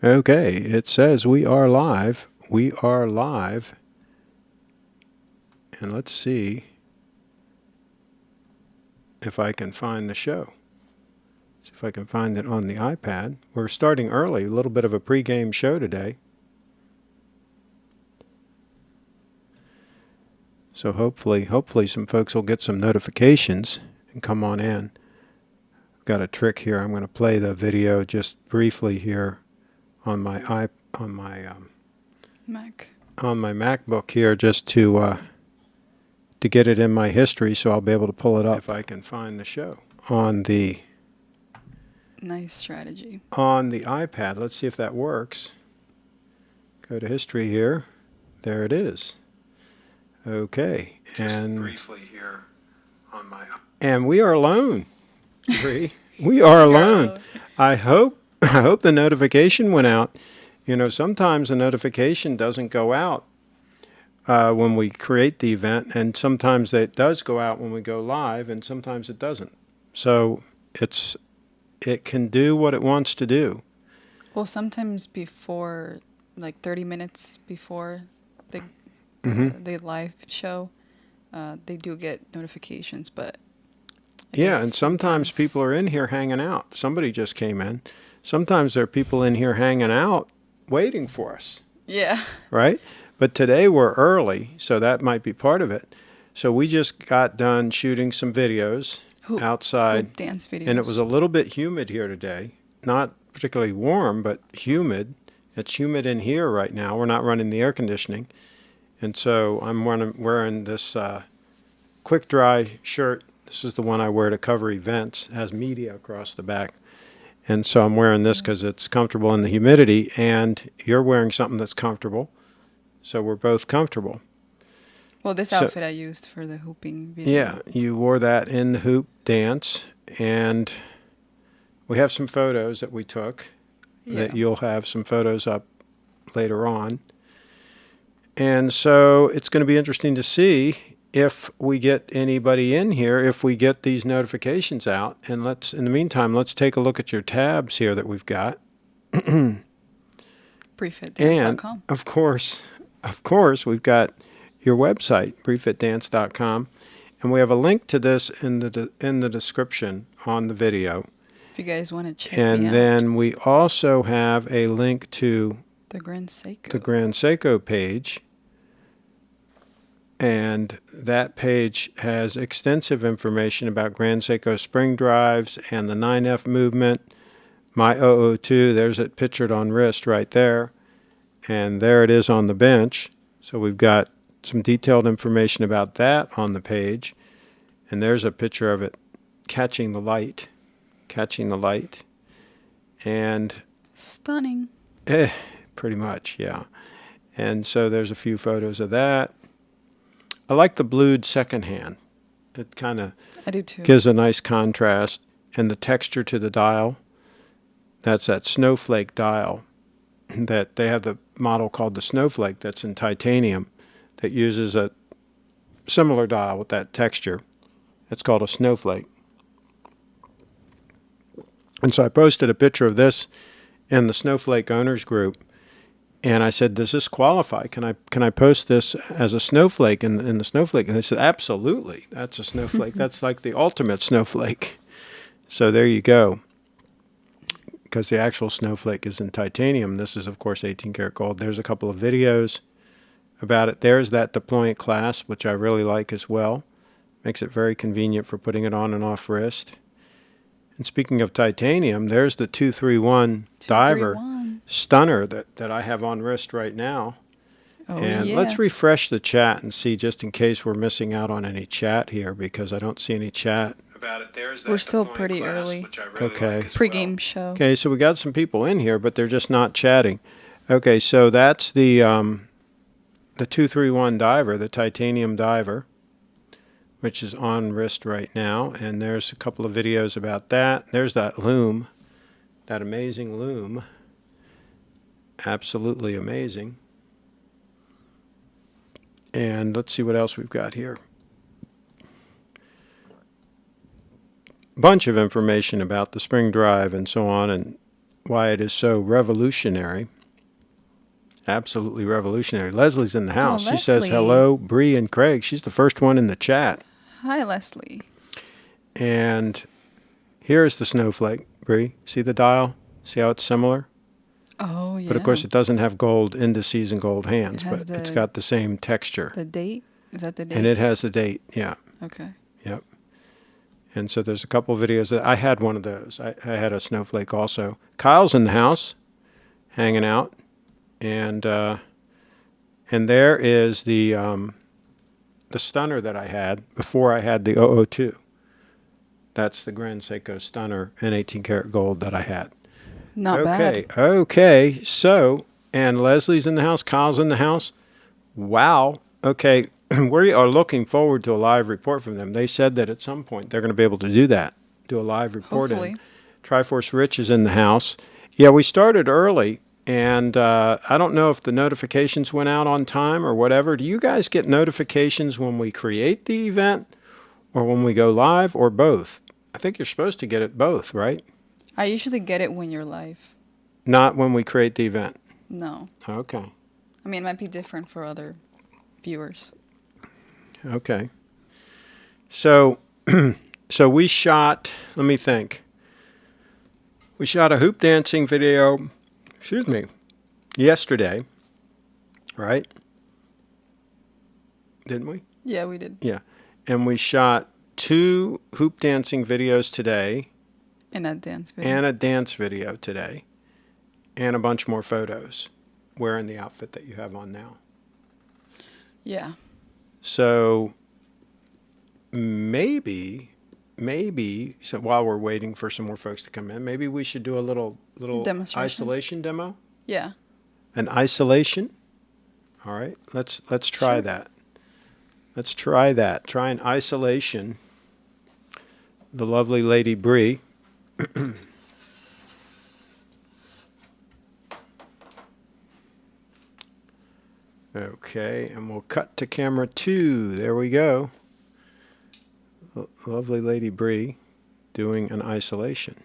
Okay, it says we are live. We are live. And let's see if I can find the show. See if I can find it on the iPad. We're starting early, a little bit of a pregame show today. So hopefully some folks will get some notifications and come on in. I've got a trick here. I'm going to play the video just briefly here on my Mac. On my MacBook here, just to get it in my history, so I'll be able to pull it up if I can find the show on the Nice strategy. on the iPad. Let's see if that works. Go to history here. There it is. Okay, and briefly here on my and we are alone. We are alone. I hope the notification went out. You know, sometimes the notification doesn't go out when we create the event, and sometimes it does go out when we go live, and sometimes it doesn't. So it can do what it wants to do. Well, sometimes before, like 30 minutes before the live show, they do get notifications, but yeah, and sometimes people are in here hanging out. Somebody just came in. Sometimes there are people in here hanging out waiting for us. Yeah. Right? But today we're early, so that might be part of it. So we just got done shooting some videos outside. Hoop dance videos. And it was a little bit humid here today. Not particularly warm, but humid. It's humid in here right now. We're not running the air conditioning. And so I'm wearing this quick dry shirt. This is the one I wear to cover events. It has media across the back. And so I'm wearing this because it's comfortable in the humidity, and you're wearing something that's comfortable. So we're both comfortable. Well, this outfit I used for the hooping video. Yeah, you wore that in the hoop dance, and we have some photos that we took that you'll have some photos up later on. And so it's going to be interesting to see if we get anybody in here, if we get these notifications out. And in the meantime, let's take a look at your tabs here that we've got. Briefitdance.com. And of course, we've got your website, briefitdance.com, and we have a link to this in the description on the video. If you guys want to check and me out. then we also have a link to the Grand Seiko. The Grand Seiko page. And that page has extensive information about Grand Seiko spring drives and the 9F movement. My 002, there's it pictured on wrist right there. And there it is on the bench. So we've got some detailed information about that on the page. And there's a picture of it catching the light. And stunning. Pretty much, yeah. And so there's a few photos of that. I like the blued secondhand. It kind of gives a nice contrast, and the texture to the dial. That's that snowflake dial. That they have the model called the Snowflake that's in titanium that uses a similar dial with that texture. It's called a Snowflake. And so I posted a picture of this in the Snowflake owners group. And I said, does this qualify? Can I post this as a snowflake in the snowflake? And they said, absolutely. That's a snowflake. That's like the ultimate snowflake. So there you go. Because the actual snowflake is in titanium. This is, of course, 18 karat gold. There's a couple of videos about it. There's that deployant clasp, which I really like as well. Makes it very convenient for putting it on and off wrist. And speaking of titanium, there's the 231 diver stunner that I have on wrist right now. And let's refresh the chat and see, just in case we're missing out on any chat here, because I don't see any chat about it. We're still pretty early. Okay. Pre-game show. Okay, so we got some people in here, but they're just not chatting. Okay, so that's the 231 diver, the titanium diver, which is on wrist right now. And there's a couple of videos about that. There's that loom, that amazing loom. Absolutely amazing. And let's see what else we've got here. Bunch of information about the spring drive and so on, and why it is so revolutionary. Absolutely revolutionary. Leslie's in the house. She says, Leslie. hello, Bree and Craig. She's the first one in the chat. Hi, Leslie. And here's the snowflake, Bree. See the dial? See how it's similar? Oh, yeah. But of course, it doesn't have gold indices and gold hands, It has but it's got the same texture. The date? Is that the date? And it has a date, yeah. Okay. Yep. And so there's a couple of videos. I had one of those. I had a snowflake also. Kyle's in the house, hanging out. And there is the stunner that I had before I had the 002. That's the Grand Seiko stunner in 18 karat gold that I had. Not bad. Okay. So, and Leslie's in the house. Kyle's in the house. Wow. Okay. We are looking forward to a live report from them. They said that at some point they're going to be able to do that, do a live report. Hopefully. Triforce Rich is in the house. Yeah, we started early. And I don't know if the notifications went out on time or whatever. Do you guys get notifications when we create the event or when we go live or both? I think you're supposed to get it both, right? I usually get it when you're live. Not when we create the event. No. Okay. I mean, it might be different for other viewers. Okay. So, so we shot, let me think. We shot a hoop dancing video, yesterday, right? Didn't we? Yeah, we did. Yeah. And we shot 2 hoop dancing videos today. And a dance video. And a dance video today. And a bunch more photos wearing the outfit that you have on now. Yeah. So maybe, so while we're waiting for some more folks to come in, maybe we should do a little isolation demo. Yeah. An isolation. All right. Let's try that. Let's try that. Try an isolation. The lovely Lady Bree. Okay, and we'll cut to camera 2. There we go. Lovely Lady Bree doing an isolation.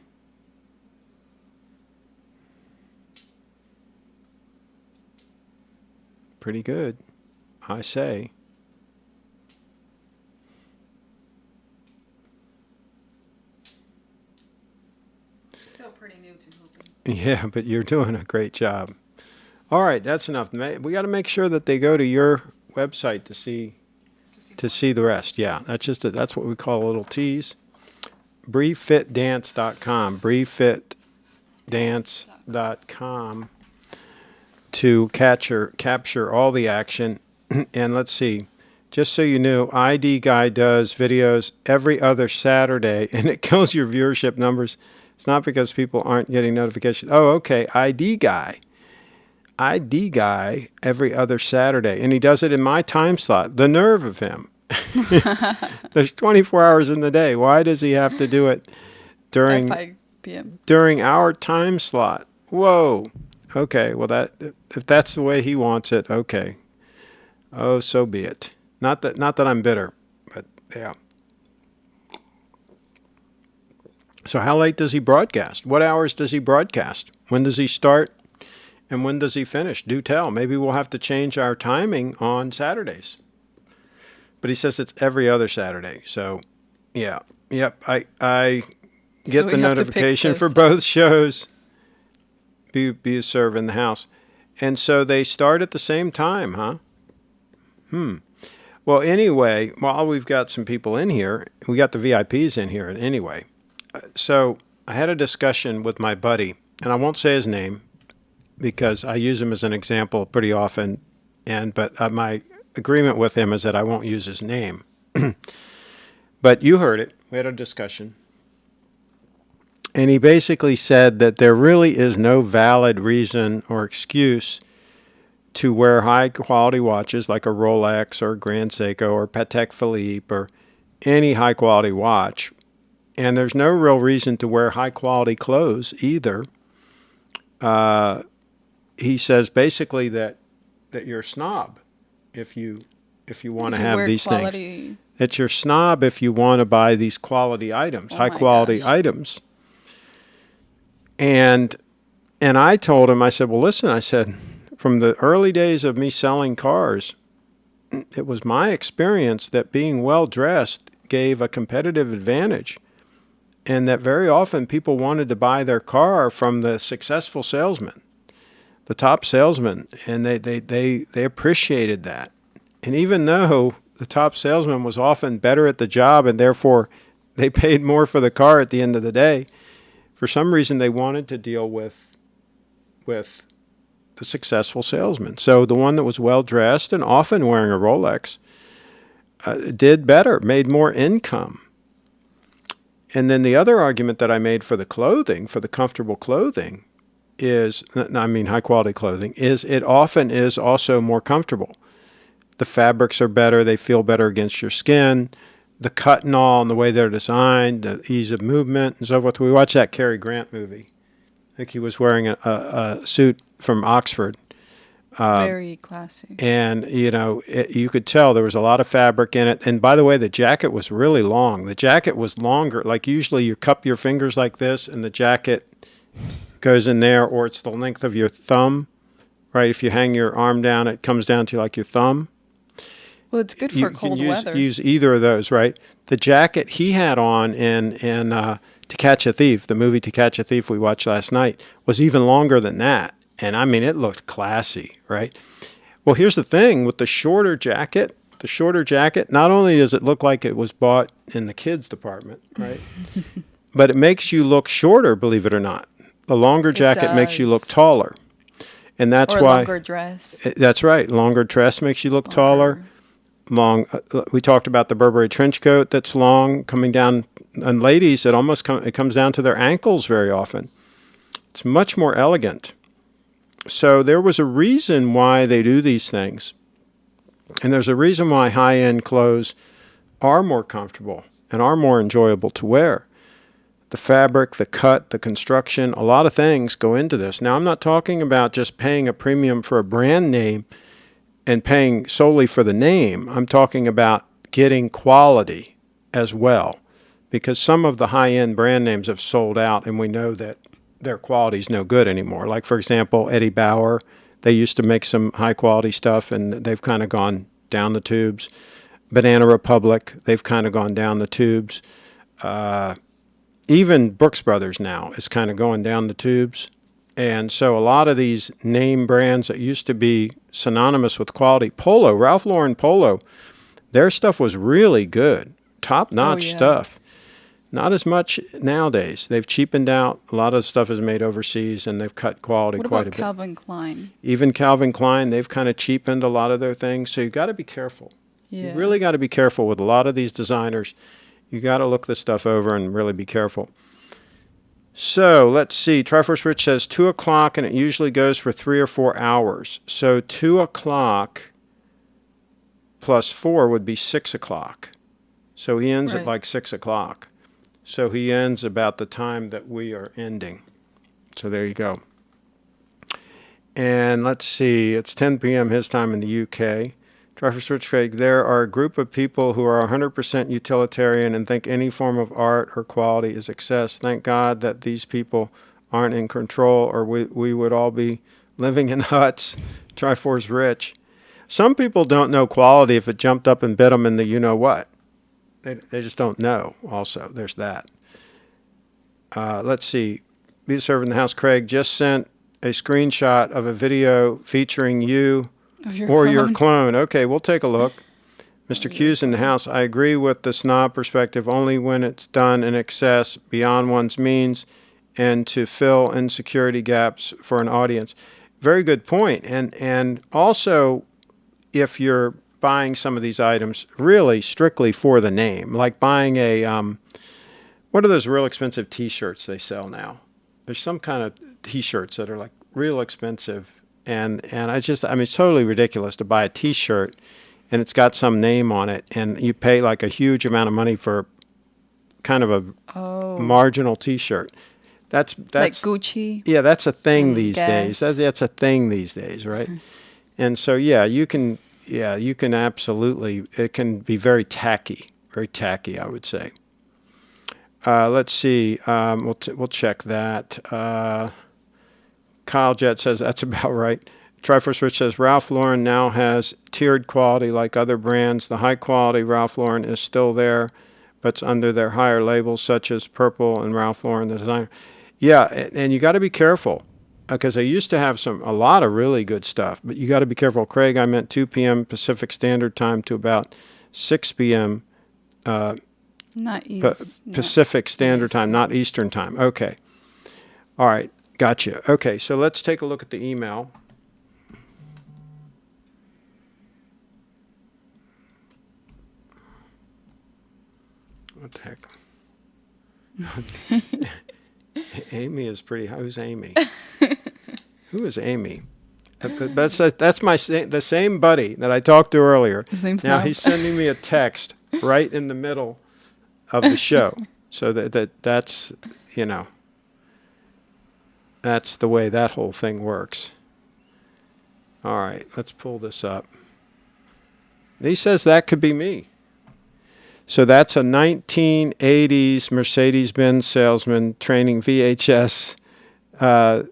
Pretty good, I say. Still pretty new to hooping. Yeah, but you're doing a great job. All right, that's enough. We got to make sure that they go to your website to see the rest. Yeah, that's what we call a little tease. BreeFitDance.com. BreeFitDance.com to capture all the action. And let's see. Just so you know, ID Guy does videos every other Saturday, and it kills your viewership numbers. It's not because people aren't getting notifications. Oh, okay, ID Guy every other Saturday, and he does it in my time slot. The nerve of him. There's 24 hours in the day. Why does he have to do it during 5 p.m. during our time slot? Whoa. Okay, well if that's the way he wants it, okay. Oh, so be it. Not that I'm bitter, but yeah. So how late does he broadcast? What hours does he broadcast? When does he start? And when does he finish? Do tell. Maybe we'll have to change our timing on Saturdays. But he says it's every other Saturday. So, yeah. Yep. I get the notification for both shows. Be a serve in the house. And so they start at the same time, huh? Well, anyway, while we've got some people in here, we got the VIPs in here anyway. So I had a discussion with my buddy, and I won't say his name, because I use him as an example pretty often, but my agreement with him is that I won't use his name. But you heard it. We had a discussion. And he basically said that there really is no valid reason or excuse to wear high-quality watches like a Rolex or a Grand Seiko or Patek Philippe or any high-quality watch. And there's no real reason to wear high-quality clothes either. He says basically that you're a snob if you want to have these things. That you're a snob if you want to buy these quality items, high quality items. And And I told him, I said, well, listen, I said, from the early days of me selling cars, it was my experience that being well-dressed gave a competitive advantage, and that very often people wanted to buy their car from the successful salesman, the top salesman, and they appreciated that. And even though the top salesman was often better at the job and therefore they paid more for the car at the end of the day, for some reason they wanted to deal with the successful salesman. So the one that was well-dressed and often wearing a Rolex did better, made more income. And then the other argument that I made for the clothing, for the comfortable clothing, is, I mean high-quality clothing, is it often is also more comfortable. The fabrics are better, they feel better against your skin, the cut and all and the way they're designed, the ease of movement and so forth. We watched that Cary Grant movie. I think he was wearing a suit from Oxford. Very classy. And, you could tell there was a lot of fabric in it. And by the way, the jacket was really long. The jacket was longer. Like usually you cup your fingers like this and the jacket goes in there, or it's the length of your thumb, right? If you hang your arm down, it comes down to like your thumb. Well, it's good for cold weather. Use either of those, right? The jacket he had on in To Catch a Thief, the movie To Catch a Thief we watched last night, was even longer than that. And I mean, it looked classy, right? Well, here's the thing with the shorter jacket, not only does it look like it was bought in the kids department, right? But it makes you look shorter, believe it or not. The longer jacket makes you look taller. And that's why. Or a longer dress. That's right. Longer dress makes you look taller. We talked about the Burberry trench coat that's long, coming down. And ladies, it comes down to their ankles very often. It's much more elegant. So there was a reason why they do these things. And there's a reason why high-end clothes are more comfortable and are more enjoyable to wear. The fabric, the cut, the construction, a lot of things go into this. Now, I'm not talking about just paying a premium for a brand name and paying solely for the name. I'm talking about getting quality as well, because some of the high-end brand names have sold out, and we know that their quality is no good anymore. Like, for example, Eddie Bauer, they used to make some high-quality stuff, and they've kind of gone down the tubes. Banana Republic, they've kind of gone down the tubes. Even Brooks Brothers now is kind of going down the tubes. And so a lot of these name brands that used to be synonymous with quality, Polo, Ralph Lauren Polo, their stuff was really good, top-notch stuff. Not as much nowadays. They've cheapened out. A lot of the stuff is made overseas, and they've cut quality quite a bit. What about Calvin Klein? Even Calvin Klein, they've kind of cheapened a lot of their things. So you've got to be careful. Yeah. You really got to be careful with a lot of these designers. You got to look this stuff over and really be careful. So let's see. Triforce Rich says 2 o'clock, and it usually goes for 3 or 4 hours. So 2 o'clock plus 4 would be 6 o'clock. So he ends at like 6 o'clock. So he ends about the time that we are ending. So there you go. And let's see. It's 10 p.m. his time in the UK. Triforce Rich Craig, there are a group of people who are 100% utilitarian and think any form of art or quality is excess. Thank God that these people aren't in control, or we would all be living in huts. Triforce Rich. Some people don't know quality if it jumped up and bit them in the you-know-what. They just don't know also. There's that. Let's see. Be the servant in the house. Craig just sent a screenshot of a video featuring you or your clone. Okay, we'll take a look. Mr. Q's in the house. I agree with the snob perspective only when it's done in excess beyond one's means and to fill insecurity gaps for an audience. Very good point. And also, if you're buying some of these items really strictly for the name, like buying a, what are those real expensive T-shirts they sell now? There's some kind of T-shirts that are like real expensive. And it's totally ridiculous to buy a T-shirt and it's got some name on it and you pay like a huge amount of money for kind of a marginal T-shirt. That's like Gucci. Yeah, that's a thing these days. That's a thing these days, right? Mm-hmm. And so, you can absolutely, it can be very tacky, I would say. Let's see, we'll check that. Kyle Jet says that's about right. Triforce Rich says Ralph Lauren now has tiered quality like other brands. The high quality Ralph Lauren is still there, but it's under their higher labels such as Purple and Ralph Lauren the designer. Yeah, and you got to be careful because they used to have a lot of really good stuff, but you got to be careful. Craig, I meant 2 p.m. Pacific Standard Time to about 6 p.m. Not East. Pacific Standard Time, not Eastern Time. Okay. All right. Gotcha. Okay, so let's take a look at the email. What the heck? Amy is pretty. Who's Amy? Who is Amy? That's the same buddy that I talked to earlier. His name's now Snob. He's sending me a text right in the middle of the show, so that's that's the way that whole thing works. All right, let's pull this up. He says that could be me. So that's a 1980s Mercedes-Benz salesman training VHS. Yeah,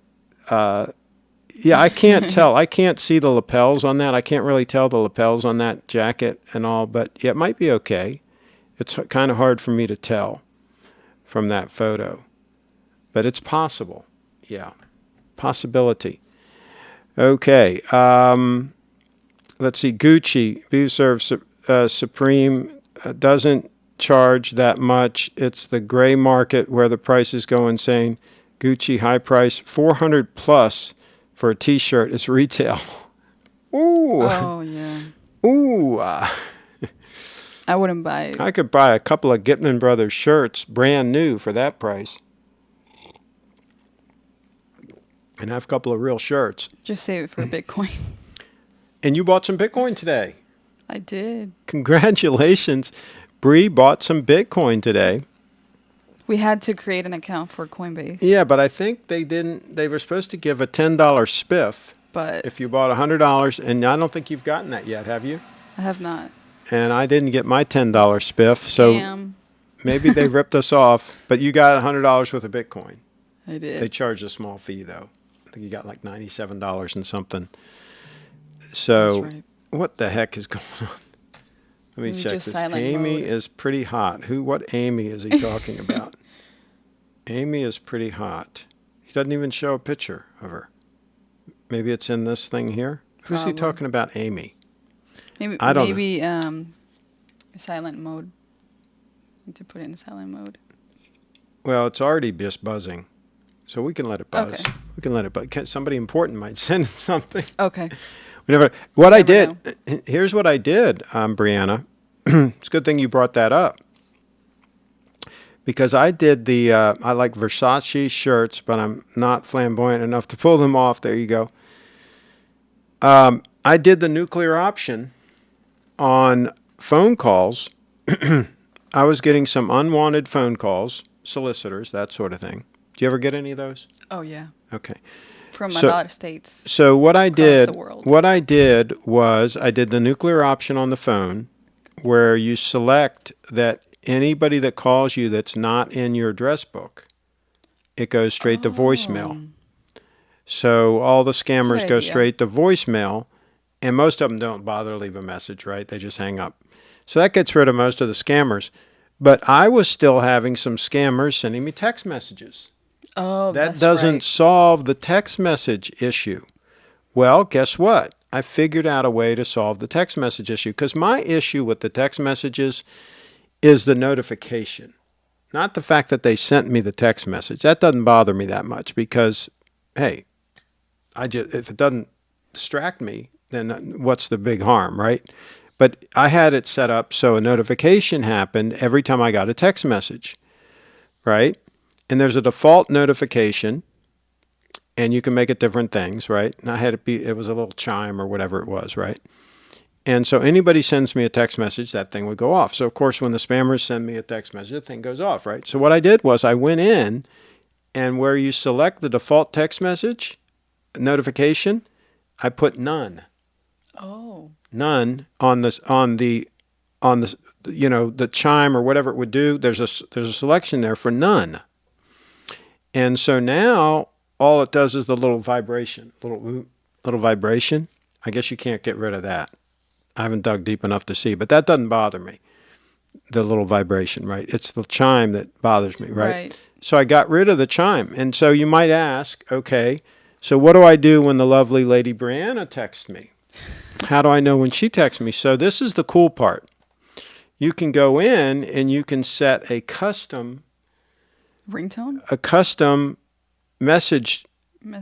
I can't tell. I can't see the lapels on that. I can't really tell the lapels on that jacket and all, but yeah, it might be okay. It's kind of hard for me to tell from that photo, but it's possible. Yeah, possibility. Okay, let's see. Gucci, Buserve Supreme doesn't charge that much. It's the gray market where the prices go insane. Gucci high price, 400 plus for a T-shirt. It's retail. Ooh. Oh yeah. Ooh. I wouldn't buy it. I could buy a couple of Gitman Brothers shirts, brand new, for that price. And have a couple of real shirts. Just save it for Bitcoin. And you bought some Bitcoin today. I did. Congratulations. Bree bought some Bitcoin today. We had to create an account for Coinbase. Yeah, but I think they didn't. They were supposed to give a $10 spiff But if you bought $100, and I don't think you've gotten that yet, have you? I have not. And I didn't get my $10 spiff, so Scam. maybe they ripped us off. But you got $100 worth of Bitcoin. I did. They charged a small fee, though. I think you got like $97 and something. So That's right. what the heck is going on? Let me Maybe check just this. silent Amy mode. is pretty hot. What Amy is he talking about? Amy is pretty hot. He doesn't even show a picture of her. Maybe it's in this thing here. Who's he Probably. talking about, Amy? Maybe I don't know. maybe silent mode. Need to put it in silent mode. Well, it's already just buzzing, so we can let it buzz. Okay. We can let it buzz. Somebody important might send something. Okay. What I Never did, here's what I did, Brianna. It's a good thing you brought that up. Because I did I like Versace shirts, but I'm not flamboyant enough to pull them off. There you go. I did the nuclear option on phone calls. I was getting some unwanted phone calls, solicitors, that sort of thing. Do you ever get any of those? Oh yeah. Okay. From So- a lot of states. So what I did, the world. was I did the nuclear option on the phone, where you select that anybody that calls you that's not in your address book, it goes straight to voicemail. So all the scammers good go idea. straight to voicemail, and most of them don't bother to leave a message, right? They just hang up. So that gets rid of most of the scammers. But I was still having some scammers sending me text messages. Oh, That that's doesn't right. solve the text message issue. Well, guess what? I figured out a way to solve the text message issue, because my issue with the text messages is the notification, not the fact that they sent me the text message. That doesn't bother me that much because, hey, if it doesn't distract me, then what's the big harm, right? But I had it set up so a notification happened every time I got a text message, right? And there's a default notification, and you can make it different things, right? And I had it was a little chime or whatever it was, right? And so anybody sends me a text message, that thing would go off. So, of course, when the spammers send me a text message, the thing goes off, right? So what I did was I went in, and where you select the default text message notification, I put none. Oh. None on the the chime or whatever it would do. There's a selection there for none. And so now all it does is the little vibration, little vibration. I guess you can't get rid of that. I haven't dug deep enough to see, but that doesn't bother me. The little vibration, right? It's the chime that bothers me, right? Right. So I got rid of the chime. And so you might ask, okay, so what do I do when the lovely lady Brianna texts me? How do I know when she texts me? So this is the cool part. You can go in and you can set a custom Ringtone? Message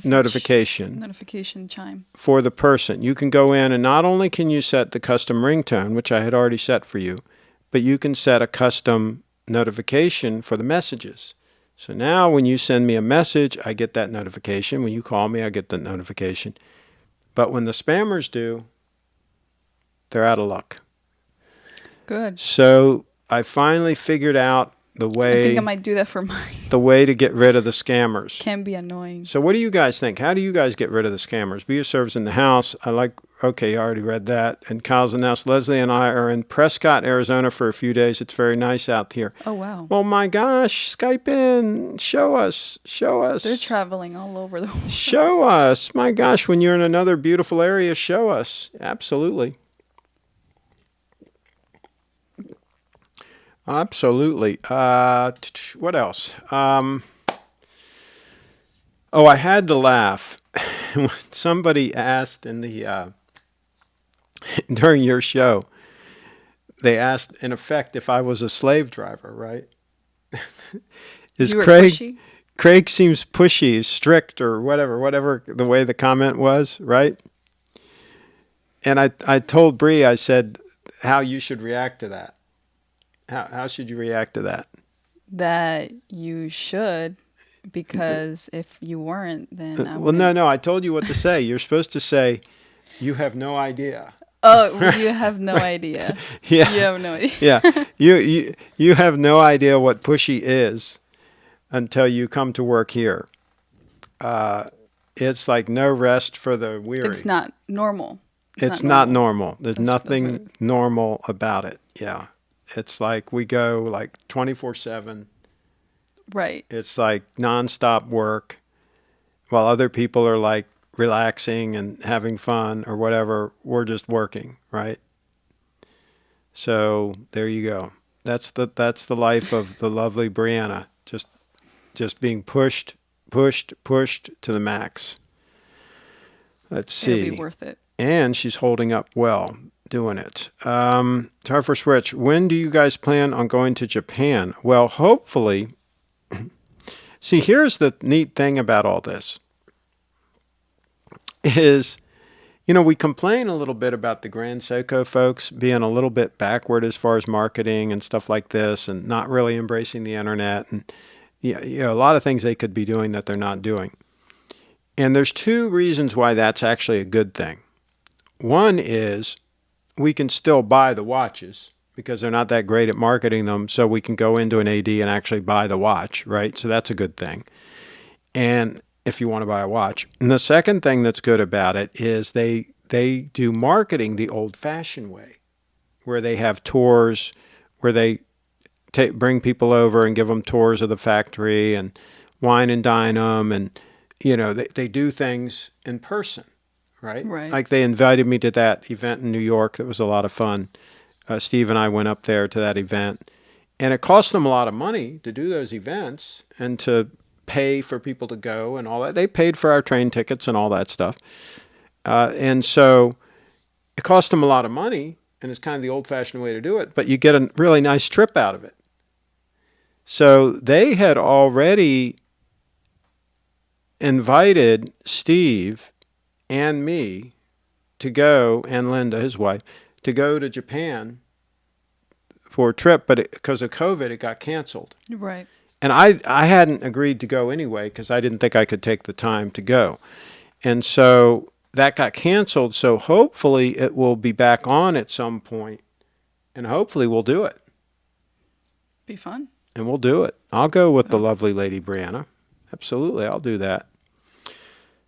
notification chime. for the person. You can go in and not only can you set the custom ringtone, which I had already set for you, but you can set a custom notification for the messages. So now when you send me a message, I get that notification. When you call me, I get the notification. But when the spammers do, they're out of luck. Good. So I finally figured out the way. I think I might do that for mine. The way to get rid of the scammers. Can be annoying. So what do you guys think? How do you guys get rid of the scammers? Be a service in the house. Okay, I already read that. And Kyle's announced Leslie and I are in Prescott, Arizona for a few days. It's very nice out here. Oh, wow. Oh my gosh, Skype in. Show us. They're traveling all over the world. Show us. My gosh, when you're in another beautiful area, show us. Absolutely. Absolutely. What else? I had to laugh when somebody asked in the during your show. They asked, in effect, if I was a slave driver, right? Is You were Craig pushy? Craig seems pushy, strict, or whatever the way the comment was, right? And I told Bree, I said, how you should react to that. How should you react to that? That you should, because if you weren't, then I Well, no, I told you what to say. You're supposed to say, you have no idea. Oh, you have no idea. Yeah. You have no idea. Yeah. You have no idea what pushy is until you come to work here. It's like no rest for the weary. It's not normal. It's not normal. There's nothing normal about it. Yeah. It's like we go like 24/7. Right. It's like nonstop work while other people are like relaxing and having fun or whatever. We're just working, right? So there you go. That's the life of the lovely Brianna. Just being pushed to the max. Let's see. It'll be worth it. And she's holding up well doing it. Time for switch. When do you guys plan on going to Japan? Well, hopefully. See, here's the neat thing about all this is, we complain a little bit about the Grand Seiko folks being a little bit backward as far as marketing and stuff like this and not really embracing the internet and a lot of things they could be doing that they're not doing. And there's two reasons why that's actually a good thing. One is we can still buy the watches because they're not that great at marketing them, so we can go into an AD and actually buy the watch, right? So that's a good thing. And if you want to buy a watch. And the second thing that's good about it is they do marketing the old-fashioned way, where they have tours, where they bring people over and give them tours of the factory and wine and dine them, and they do things in person. Right? Like they invited me to that event in New York. That was a lot of fun. Steve and I went up there to that event. And it cost them a lot of money to do those events and to pay for people to go and all that. They paid for our train tickets and all that stuff. And so it cost them a lot of money, and it's kind of the old-fashioned way to do it, but you get a really nice trip out of it. So they had already invited Steve and me to go, and Linda, his wife, to go to Japan for a trip, but because of COVID, it got canceled. Right. And I hadn't agreed to go anyway because I didn't think I could take the time to go. And so that got canceled, so hopefully it will be back on at some point, and hopefully we'll do it. Be fun. And we'll do it. I'll go with the lovely lady Brianna. Absolutely, I'll do that.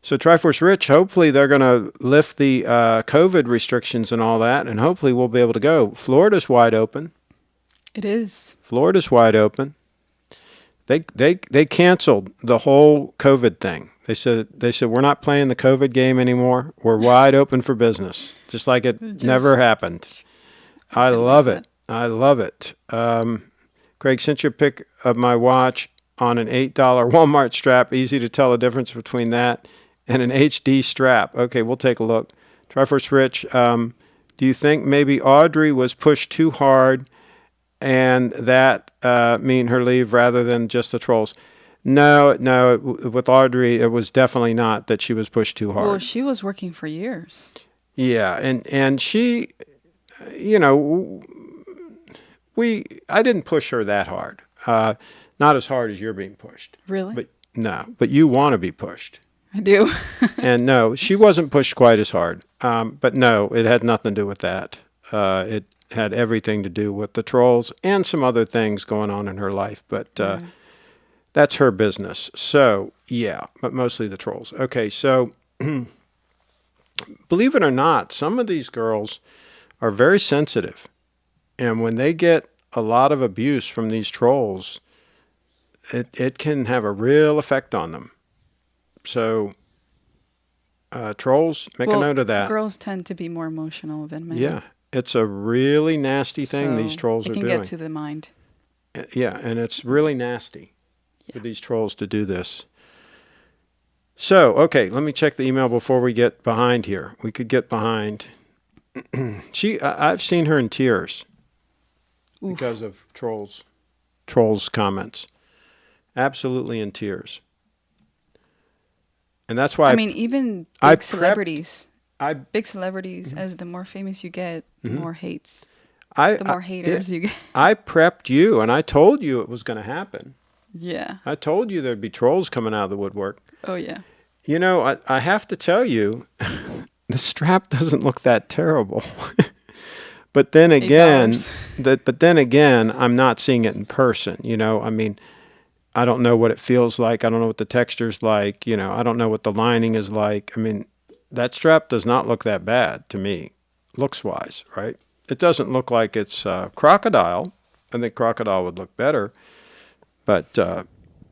So Triforce Rich, hopefully they're going to lift the COVID restrictions and all that, and hopefully we'll be able to go. Florida's wide open. It is. Florida's wide open. They canceled the whole COVID thing. They said we're not playing the COVID game anymore. We're wide open for business, just like it never happened. I love it. I love it. Craig sent you a pic of my watch on an $8 Walmart strap. Easy to tell the difference between that and an HD strap. Okay, we'll take a look. Try First Rich. Do you think maybe Audrey was pushed too hard and that mean her leave rather than just the trolls? No, with Audrey, it was definitely not that she was pushed too hard. Well, she was working for years. Yeah, and she, you know, I didn't push her that hard. Not as hard as you're being pushed. Really? But no, but you want to be pushed. I do. And no, she wasn't pushed quite as hard. But no, it had nothing to do with that. It had everything to do with the trolls and some other things going on in her life. But that's her business. So, yeah, but mostly the trolls. Okay, so believe it or not, some of these girls are very sensitive. And when they get a lot of abuse from these trolls, it can have a real effect on them. So, trolls, make a note of that. Girls tend to be more emotional than men. Yeah, it's a really nasty thing these trolls are doing. It can get to the mind. Yeah, and it's really nasty for these trolls to do this. So, okay, let me check the email before we get behind here. We could get behind. I've seen her in tears because of trolls' comments. Absolutely in tears. And that's why even big celebrities. Big celebrities, as the more famous you get, the more hates. The more haters you get. I prepped you, and I told you it was going to happen. Yeah. I told you there'd be trolls coming out of the woodwork. Oh, yeah. You know, I have to tell you, the strap doesn't look that terrible. But then again, I'm not seeing it in person. You know, I mean, I don't know what it feels like. I don't know what the texture's like. You know, I don't know what the lining is like. I mean, that strap does not look that bad to me, looks-wise, right? It doesn't look like it's crocodile. I think crocodile would look better, but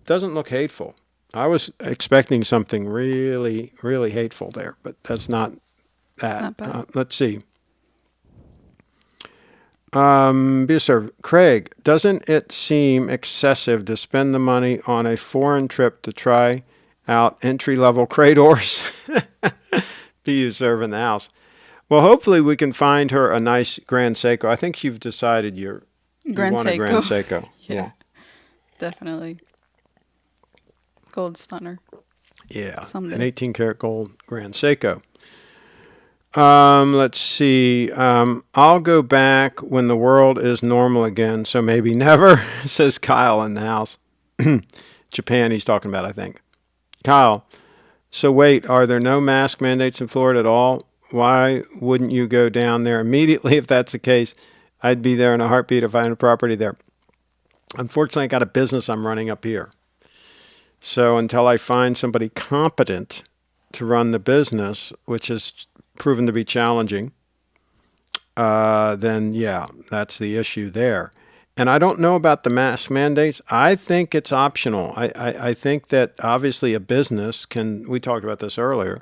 doesn't look hateful. I was expecting something really, really hateful there, but that's not that. Not bad. Let's see. Sir, Craig, doesn't it seem excessive to spend the money on a foreign trip to try out entry-level Cradors? Do you serve in the house? Well, hopefully we can find her a nice Grand Seiko. I think you've decided you want a Grand Seiko. Yeah, definitely. Gold stunner. Yeah, someday. An 18-karat gold Grand Seiko. Let's see. I'll go back when the world is normal again, so maybe never, says Kyle in the house. Japan he's talking about, I think. Kyle, so wait, are there no mask mandates in Florida at all? Why wouldn't you go down there immediately if that's the case? I'd be there in a heartbeat if I had a property there. Unfortunately, I got a business I'm running up here. So until I find somebody competent to run the business, which has proven to be challenging, then yeah, that's the issue there. And I don't know about the mask mandates. I think it's optional. I think that obviously a business can, we talked about this earlier,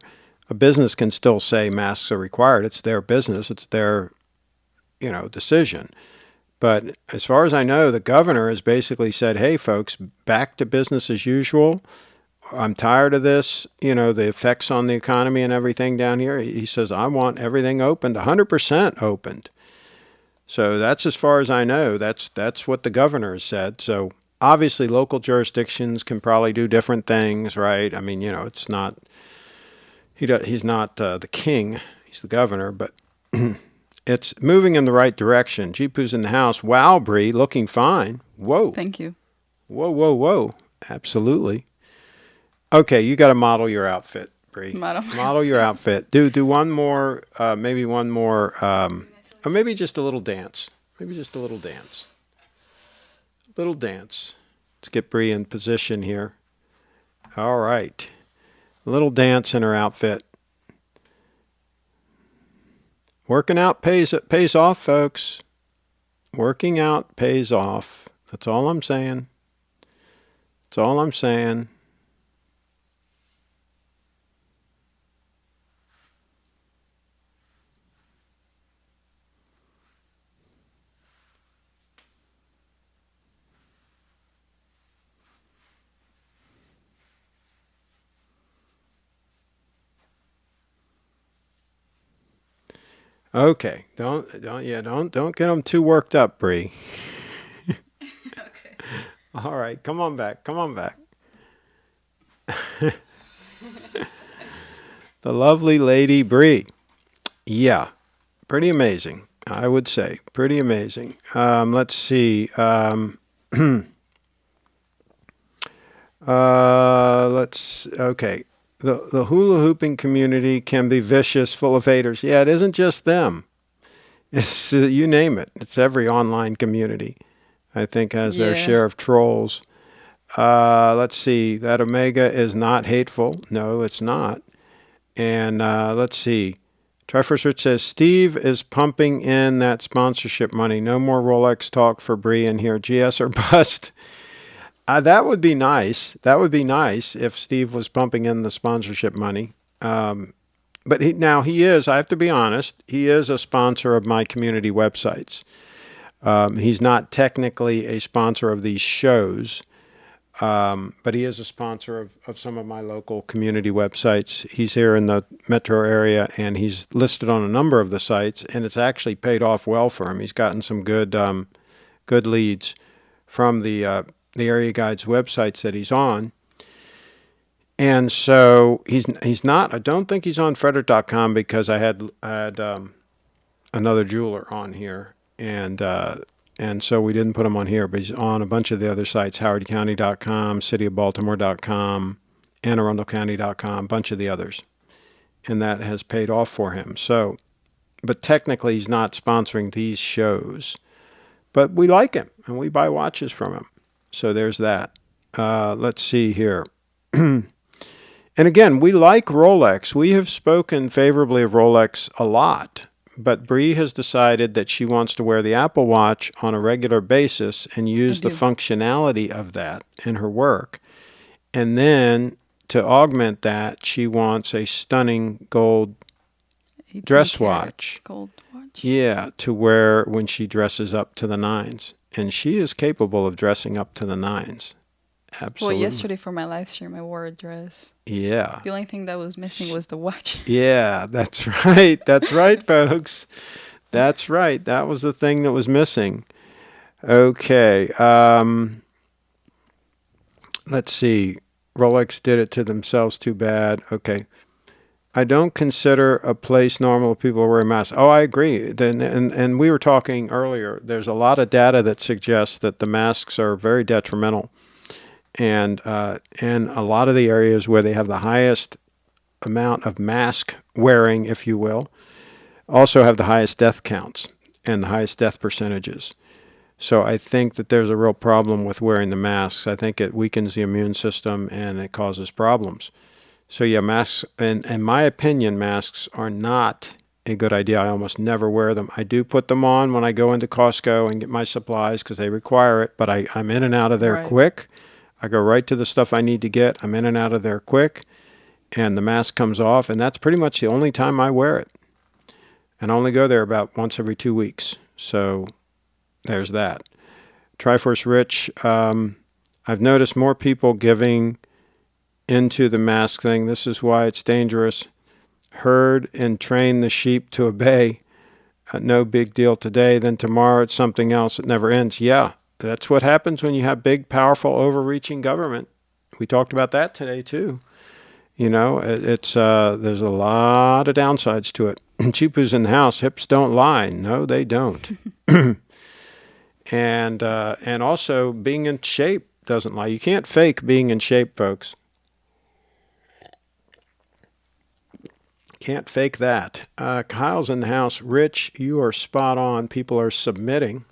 a business can still say masks are required. It's their business. It's their, decision. But as far as I know, the governor has basically said, hey, folks, back to business as usual. I'm tired of this, the effects on the economy and everything down here. He says, I want everything opened, 100% opened. So that's as far as I know. That's what the governor has said. So obviously local jurisdictions can probably do different things, right? I mean, it's not, he's not the king. He's the governor, but it's moving in the right direction. Jeepu's in the house. Wow, Bree, looking fine. Whoa. Thank you. Whoa. Absolutely. Okay, you got to model your outfit, Bree. Model your outfit. Do one more, maybe one more, or maybe just a little dance. Little dance. Let's get Bree in position here. All right. A little dance in her outfit. Working out pays off, folks. Working out pays off. That's all I'm saying. That's all I'm saying. Okay, don't get them too worked up, Bree. Okay. All right, come on back. The lovely lady Bree. Yeah, pretty amazing, I would say. Pretty amazing. Let's see. Okay. The hula hooping community can be vicious, full of haters. Yeah, it isn't just them. It's you name it. It's every online community, I think, has their Yeah. share of trolls. Let's see. That Omega is not hateful. No, it's not. And let's see. Triforce Rich says Steve is pumping in that sponsorship money. No more Rolex talk for Bree in here. GS or bust. That would be nice. That would be nice if Steve was pumping in the sponsorship money. But he is, I have to be honest, he is a sponsor of my community websites. He's not technically a sponsor of these shows, but he is a sponsor of some of my local community websites. He's here in the metro area, and he's listed on a number of the sites, and it's actually paid off well for him. He's gotten some good leads from the area guides websites that he's on. And so he's not. I don't think he's on Frederick.com because I had another jeweler on here, and so we didn't put him on here. But he's on a bunch of the other sites: HowardCounty.com, CityofBaltimore.com, AnneArundel.County.com, a bunch of the others, and that has paid off for him. So, but technically, he's not sponsoring these shows, but we like him and we buy watches from him. So there's that. Let's see here. And again, we like Rolex. We have spoken favorably of Rolex a lot, but Bree has decided that she wants to wear the Apple Watch on a regular basis and use the functionality of that in her work. And then to augment that, she wants a stunning gold dress watch. Gold watch. Yeah, to wear when she dresses up to the nines. And she is capable of dressing up to the nines. Absolutely. Well, yesterday for my live stream, I wore a dress. Yeah. The only thing that was missing was the watch. Yeah, that's right. That's right, folks. That's right. That was the thing that was missing. Okay. Let's see. Rolex did it to themselves. Too bad. Okay. I don't consider a place normal if people wear masks. Oh, I agree. And we were talking earlier. There's a lot of data that suggests that the masks are very detrimental. And a lot of the areas where they have the highest amount of mask wearing, if you will, also have the highest death counts and the highest death percentages. So I think that there's a real problem with wearing the masks. I think it weakens the immune system and it causes problems. So yeah, masks, in my opinion, masks are not a good idea. I almost never wear them. I do put them on when I go into Costco and get my supplies because they require it, but I'm in and out of there quick. I go right to the stuff I need to get. I'm in and out of there quick, and the mask comes off, and that's pretty much the only time I wear it. And I only go there about once every 2 weeks. So there's that. Triforce Rich, I've noticed more people giving into the mask thing. This is why it's dangerous. Herd and train the sheep to obey. No big deal today. Then tomorrow it's something else. It never ends. Yeah. That's what happens when you have big, powerful, overreaching government. We talked about that today, too. You know, it's there's a lot of downsides to it. Cheap in the house, hips don't lie. No, they don't. And also being in shape doesn't lie. You can't fake being in shape, folks. Can't fake that. Kyle's in the house. Rich, you are spot on. People are submitting.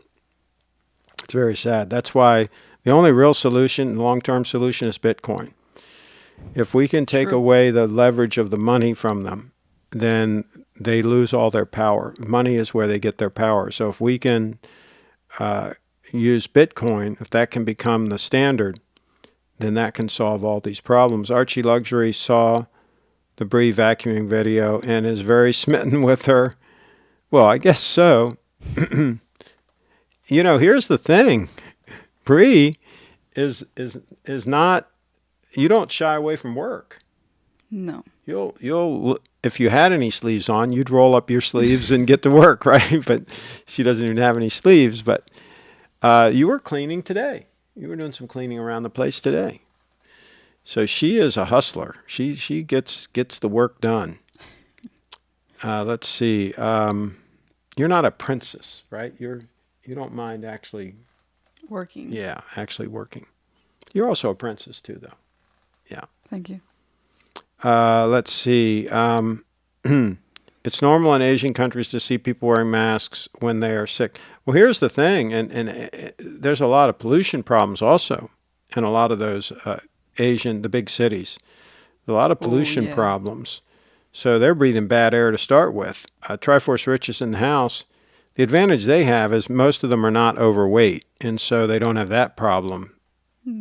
It's very sad. That's why the only real solution, long-term solution, is Bitcoin. If we can take away the leverage of the money from them, then they lose all their power. Money is where they get their power. So if we can use Bitcoin, if that can become the standard, then that can solve all these problems. Archie Luxury saw the Brie vacuuming video and is very smitten with her. Well, I guess so. Here's the thing. Brie is not, you don't shy away from work. No. You'll if you had any sleeves on, you'd roll up your sleeves and get to work, right? But she doesn't even have any sleeves. But you were cleaning today. You were doing some cleaning around the place today. So she is a hustler. She gets the work done. Let's see. You're not a princess, right? You don't mind actually working. Yeah, actually working. You're also a princess too, though. Yeah. Thank you. Let's see. It's normal in Asian countries to see people wearing masks when they are sick. Well, here's the thing, and there's a lot of pollution problems also in a lot of those the big cities. A lot of pollution problems. So they're breathing bad air to start with. Triforce Riches in the house, the advantage they have is most of them are not overweight, and so they don't have that problem.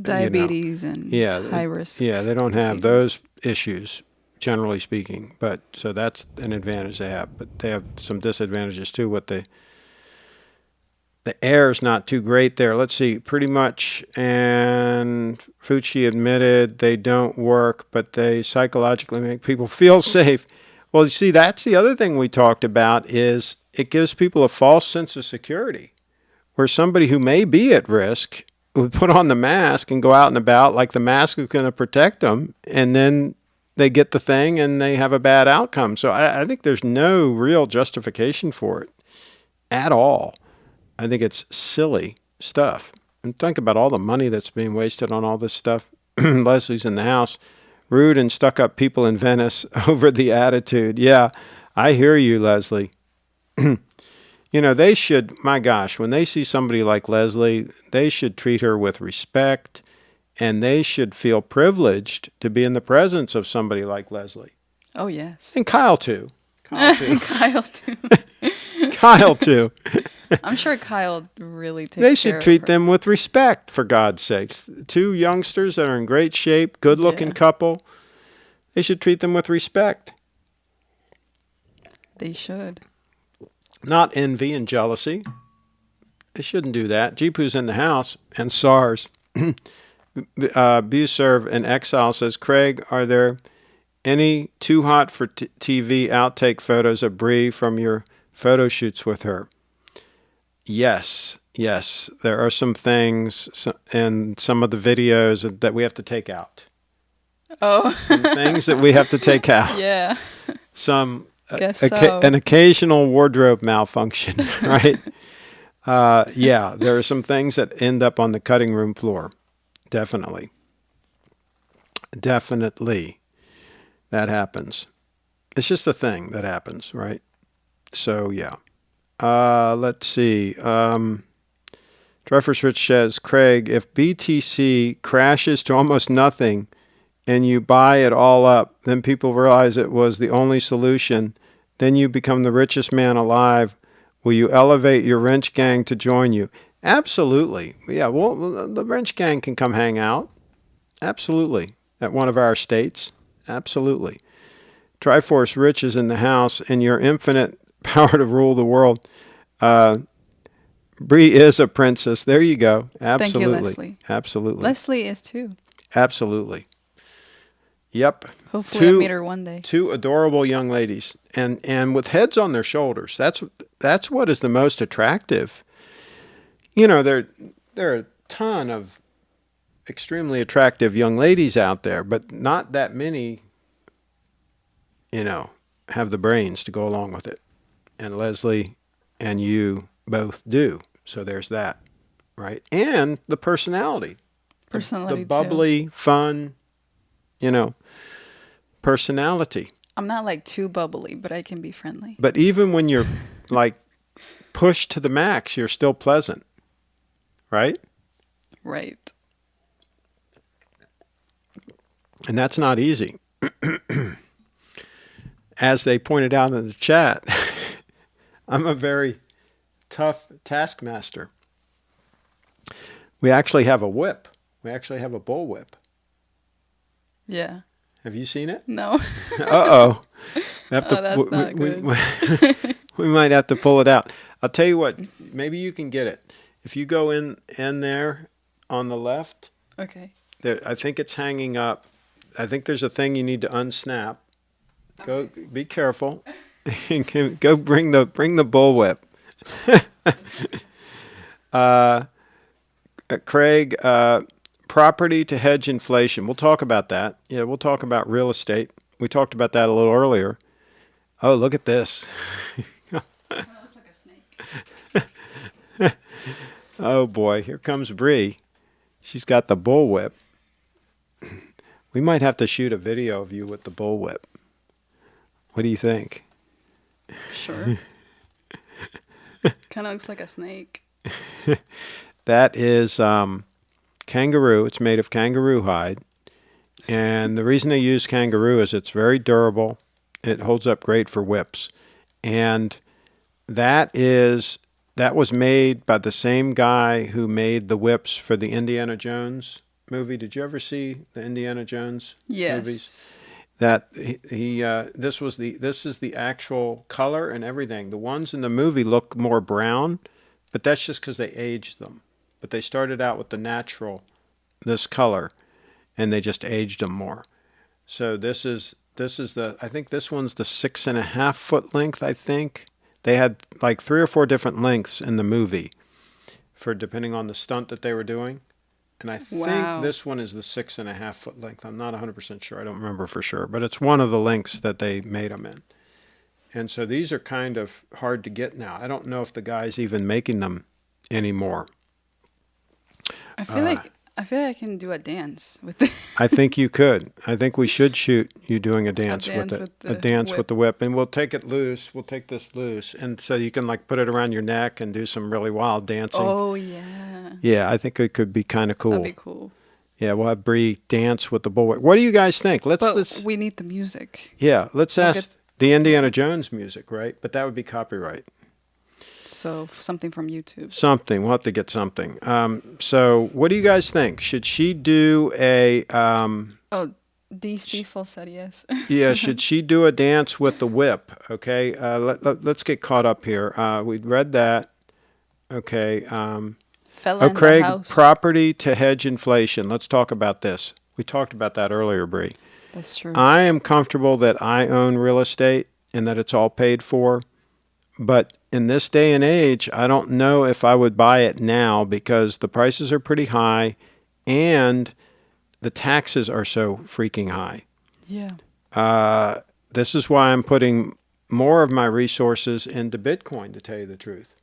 Diabetes and high risk. Yeah, they don't have diseases. those issues, generally speaking. But so that's an advantage they have. But they have some disadvantages too. The air is not too great there. Let's see, pretty much. And Fucci admitted they don't work, but they psychologically make people feel safe. Well, you see, that's the other thing we talked about is it gives people a false sense of security, where somebody who may be at risk would put on the mask and go out and about like the mask is going to protect them, and then they get the thing and they have a bad outcome. So I think there's no real justification for it at all. I think it's silly stuff. And think about all the money that's being wasted on all this stuff. Leslie's in the house. Rude and stuck-up people in Venice over the attitude. Yeah, I hear you, Leslie. They should, my gosh, when they see somebody like Leslie, they should treat her with respect, and they should feel privileged to be in the presence of somebody like Leslie. Oh, yes. And Kyle, too. Kyle, too. Kyle, too. I'm sure Kyle really takes They should care treat of her. them with respect, for God's sakes. Two youngsters that are in great shape, good-looking couple. They should treat them with respect. They should. Not envy and jealousy. They shouldn't do that. Jeepu's in the house, and SARS. Buserve in Exile says, Craig, are there any too hot for TV outtake photos of Brie from your photo shoots with her? Yes. There are some things in some of the videos that we have to take out. Oh. Some things that we have to take out. Yeah. Some So. An occasional wardrobe malfunction, right? There are some things that end up on the cutting room floor. Definitely. That happens. It's just a thing that happens, right? So, yeah. Let's see. Triforce Rich says, Craig, if BTC crashes to almost nothing and you buy it all up, then people realize it was the only solution. Then you become the richest man alive. Will you elevate your wrench gang to join you? Absolutely. Yeah, well, the wrench gang can come hang out. Absolutely. At one of our estates. Absolutely. Triforce Rich is in the house, and your infinite power to rule the world. Brie is a princess. There you go. Absolutely. Thank you, Leslie. Absolutely. Leslie is too. Absolutely. Yep. Hopefully I'll meet her one day. Two adorable young ladies, and with heads on their shoulders. That's what is the most attractive. There are a ton of extremely attractive young ladies out there, but not that many, have the brains to go along with it. And Leslie and you both do. So there's that, right? And the personality. Personality, the bubbly, fun, personality. I'm not like too bubbly, but I can be friendly. But even when you're like pushed to the max, you're still pleasant, right? Right. And that's not easy. As they pointed out in the chat, I'm a very tough taskmaster. We actually have a whip. We actually have a bull whip. Yeah. Have you seen it? No. Uh-oh. That's not good. We might have to pull it out. I'll tell you what, maybe you can get it. If you go in there on the left, Okay. there, I think it's hanging up. I think there's a thing you need to unsnap. Go, be careful. Go bring the bullwhip. Craig, property to hedge inflation. We'll talk about that. Yeah, we'll talk about real estate. We talked about that a little earlier. Oh, look at this. That looks like a snake. Oh boy, here comes Bree. She's got the bullwhip. We might have to shoot a video of you with the bullwhip. What do you think? Sure. Kind of looks like a snake. That is kangaroo. It's made of kangaroo hide. And the reason they use kangaroo is it's very durable. It holds up great for whips. And that was made by the same guy who made the whips for the Indiana Jones movie. Did you ever see the Indiana Jones movies? Yes. That this is the actual color and everything. The ones in the movie look more brown, but that's just because they aged them. But they started out with this color, and they just aged them more. So this is I think this one's the 6.5 foot length. I think they had like 3 or 4 different lengths in the movie, for depending on the stunt that they were doing. And I think this one is the 6.5 foot length. I'm not 100% sure. I don't remember for sure, but it's one of the lengths that they made them in. And so these are kind of hard to get now. I don't know if the guy's even making them anymore. I feel like I can do a dance with it. I think you could. I think we should shoot you doing a dance with the whip, and we'll take it loose. We'll take this loose, and so you can like put it around your neck and do some really wild dancing. Oh yeah. Yeah, I think it could be kind of cool. That'd be cool. Yeah, we'll have Bree dance with the bullwhip. What do you guys think? Let's. We need the music. Yeah, let's ask the Indiana Jones music, right? But that would be copyright. So something from YouTube. Something. We'll have to get something. So what do you guys think? Should she do a... Steve said yes. Yeah, should she do a dance with the whip? Okay, let's get caught up here. We read that. Okay. Fella in Craig, the house. property to hedge inflation. Let's talk about this. We talked about that earlier, Bree. That's true. I am comfortable that I own real estate and that it's all paid for. But in this day and age, I don't know if I would buy it now because the prices are pretty high and the taxes are so freaking high. Yeah. This is why I'm putting more of my resources into Bitcoin, to tell you the truth.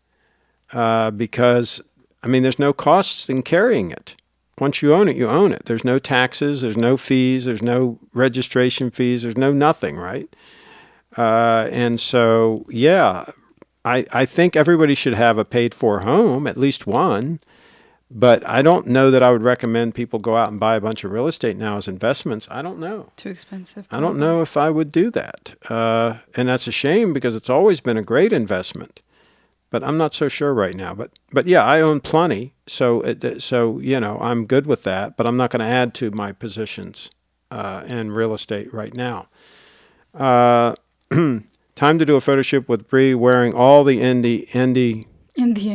Because, I mean, there's no costs in carrying it. Once you own it, you own it. There's no taxes, there's no fees, there's no registration fees, there's no nothing, right? And so, yeah, I think everybody should have a paid-for home, at least one. But I don't know that I would recommend people go out and buy a bunch of real estate now as investments. I don't know. Too expensive. I don't know if I would do that. And that's a shame because it's always been a great investment. But I'm not so sure right now. But yeah, I own plenty. So you know, I'm good with that. But I'm not going to add to my positions in real estate right now. Time to do a photo shoot with Bree wearing all the Indiana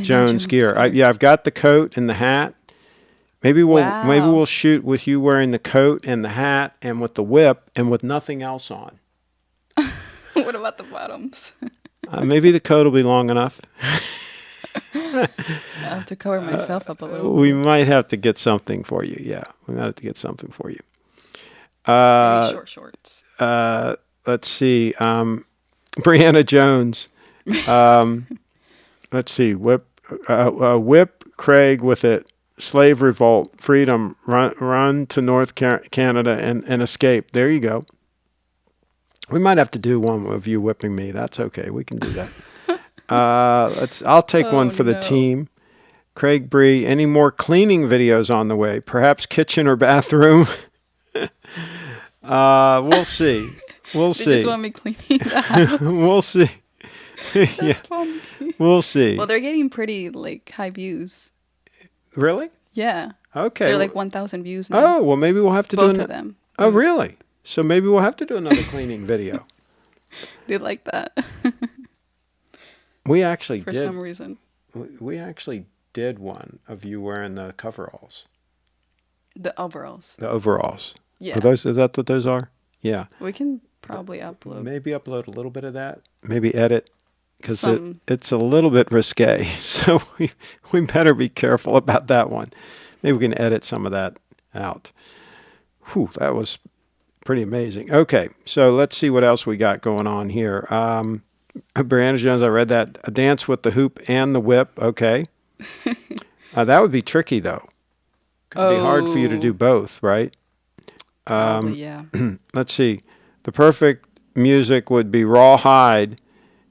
Jones gear. I've got the coat and the hat. Maybe we'll shoot with you wearing the coat and the hat and with the whip and with nothing else on. What about the bottoms? Maybe the coat will be long enough. I have to cover myself up a little. We might have to get something for you. Yeah, we might have to get something for you. Maybe short shorts. Let's see. Brianna Jones. Let's see. Whip Craig with it. Slave revolt. Freedom. Run to North Canada and escape. There you go. We might have to do one of you whipping me. That's okay. We can do that. I'll take one for the team. Craig, Bree, any more cleaning videos on the way? Perhaps kitchen or bathroom? We'll see. We'll see. They just want me cleaning the house. We'll see. That's funny. We'll see. Well, they're getting pretty high views. Really? Yeah. Okay. They're 1,000 views now. Oh, well, maybe we'll have to Both of them. Oh, really? So maybe we'll have to do another cleaning video. They like that We actually for did. some reason. We actually did one of you wearing the coveralls. The overalls. The overalls. Yeah. Are those? Is that what those are? Yeah. We can probably upload. Maybe upload a little bit of that. Maybe edit. Because Some. it's a little bit risque. So we better be careful about that one. Maybe we can edit some of that out. Whew, that was pretty amazing. Okay, so let's see what else we got going on here. Brianna Jones, I read that. A dance with the hoop and the whip. Okay. That would be tricky, though. Could be hard for you to do both, right? Probably, yeah. Let's see. The perfect music would be Rawhide,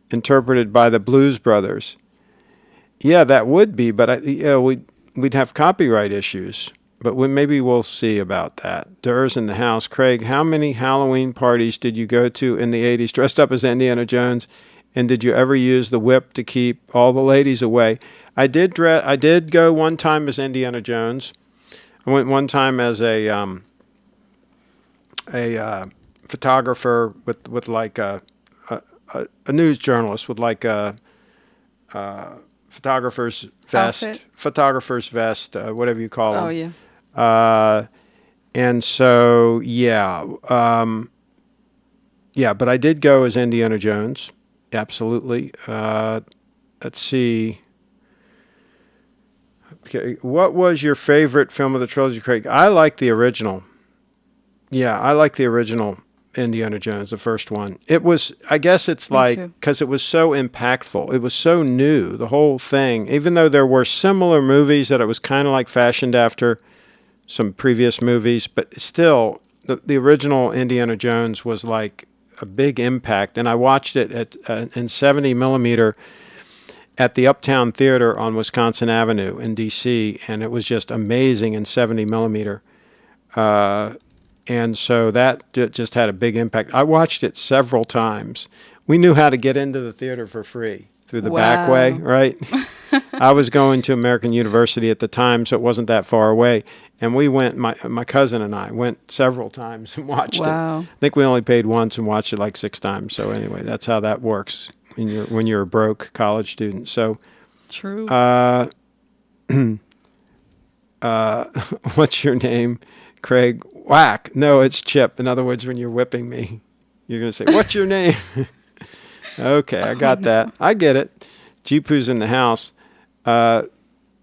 interpreted by the Blues Brothers. Yeah, that would be, but we'd have copyright issues. But maybe we'll see about that. Durr's in the house. Craig, how many Halloween parties did you go to in the 80s dressed up as Indiana Jones? And did you ever use the whip to keep all the ladies away? I did go one time as Indiana Jones. I went one time as a photographer with like a news journalist with like a photographer's vest, whatever you call them. Oh, yeah. And so, yeah, but I did go as Indiana Jones. Absolutely. Let's see. Okay, what was your favorite film of the trilogy, Craig? I like the original. Yeah, I like the original Indiana Jones, the first one. It was, I guess it's like, because it was so impactful. It was so new, the whole thing. Even though there were similar movies that it was kind of like fashioned after some previous movies, but still, the original Indiana Jones was like a big impact. And I watched it in 70 millimeter at the Uptown Theater on Wisconsin Avenue in D.C., and it was just amazing in 70 millimeter. And so that just had a big impact. I watched it several times. We knew how to get into the theater for free through the back way, right? I was going to American University at the time, so it wasn't that far away. And we went, my cousin and I went several times and watched it. I think we only paid once and watched it like 6 times. So anyway, that's how that works when you're a broke college student. So true. What's your name, Craig? Whack. No, it's Chip. In other words, when you're whipping me, you're going to say, what's your name? Okay, I got that. I get it. Jeepu's in the house.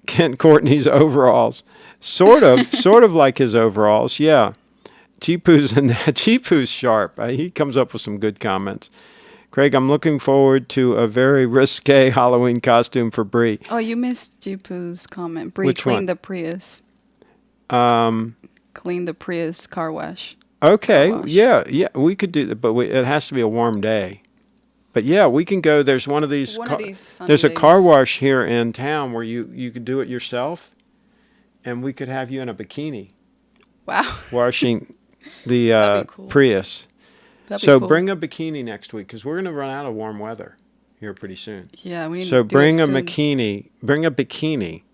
Kent Courtney's overalls. Sort of like his overalls. Yeah. Jeepu's sharp. He comes up with some good comments. Craig, I'm looking forward to a very risque Halloween costume for Bree. Oh, you missed Jeepu's comment. Bree cleaned the Prius. Clean the Prius car wash. Okay, yeah, we could do that, but it has to be a warm day. But yeah, we can go. There's one of these. There's a car wash here in town where you could do it yourself, and we could have you in a bikini. Wow. Washing the Prius. So bring a bikini next week because we're going to run out of warm weather here pretty soon. Yeah, we need to do bring a bikini. Bring a bikini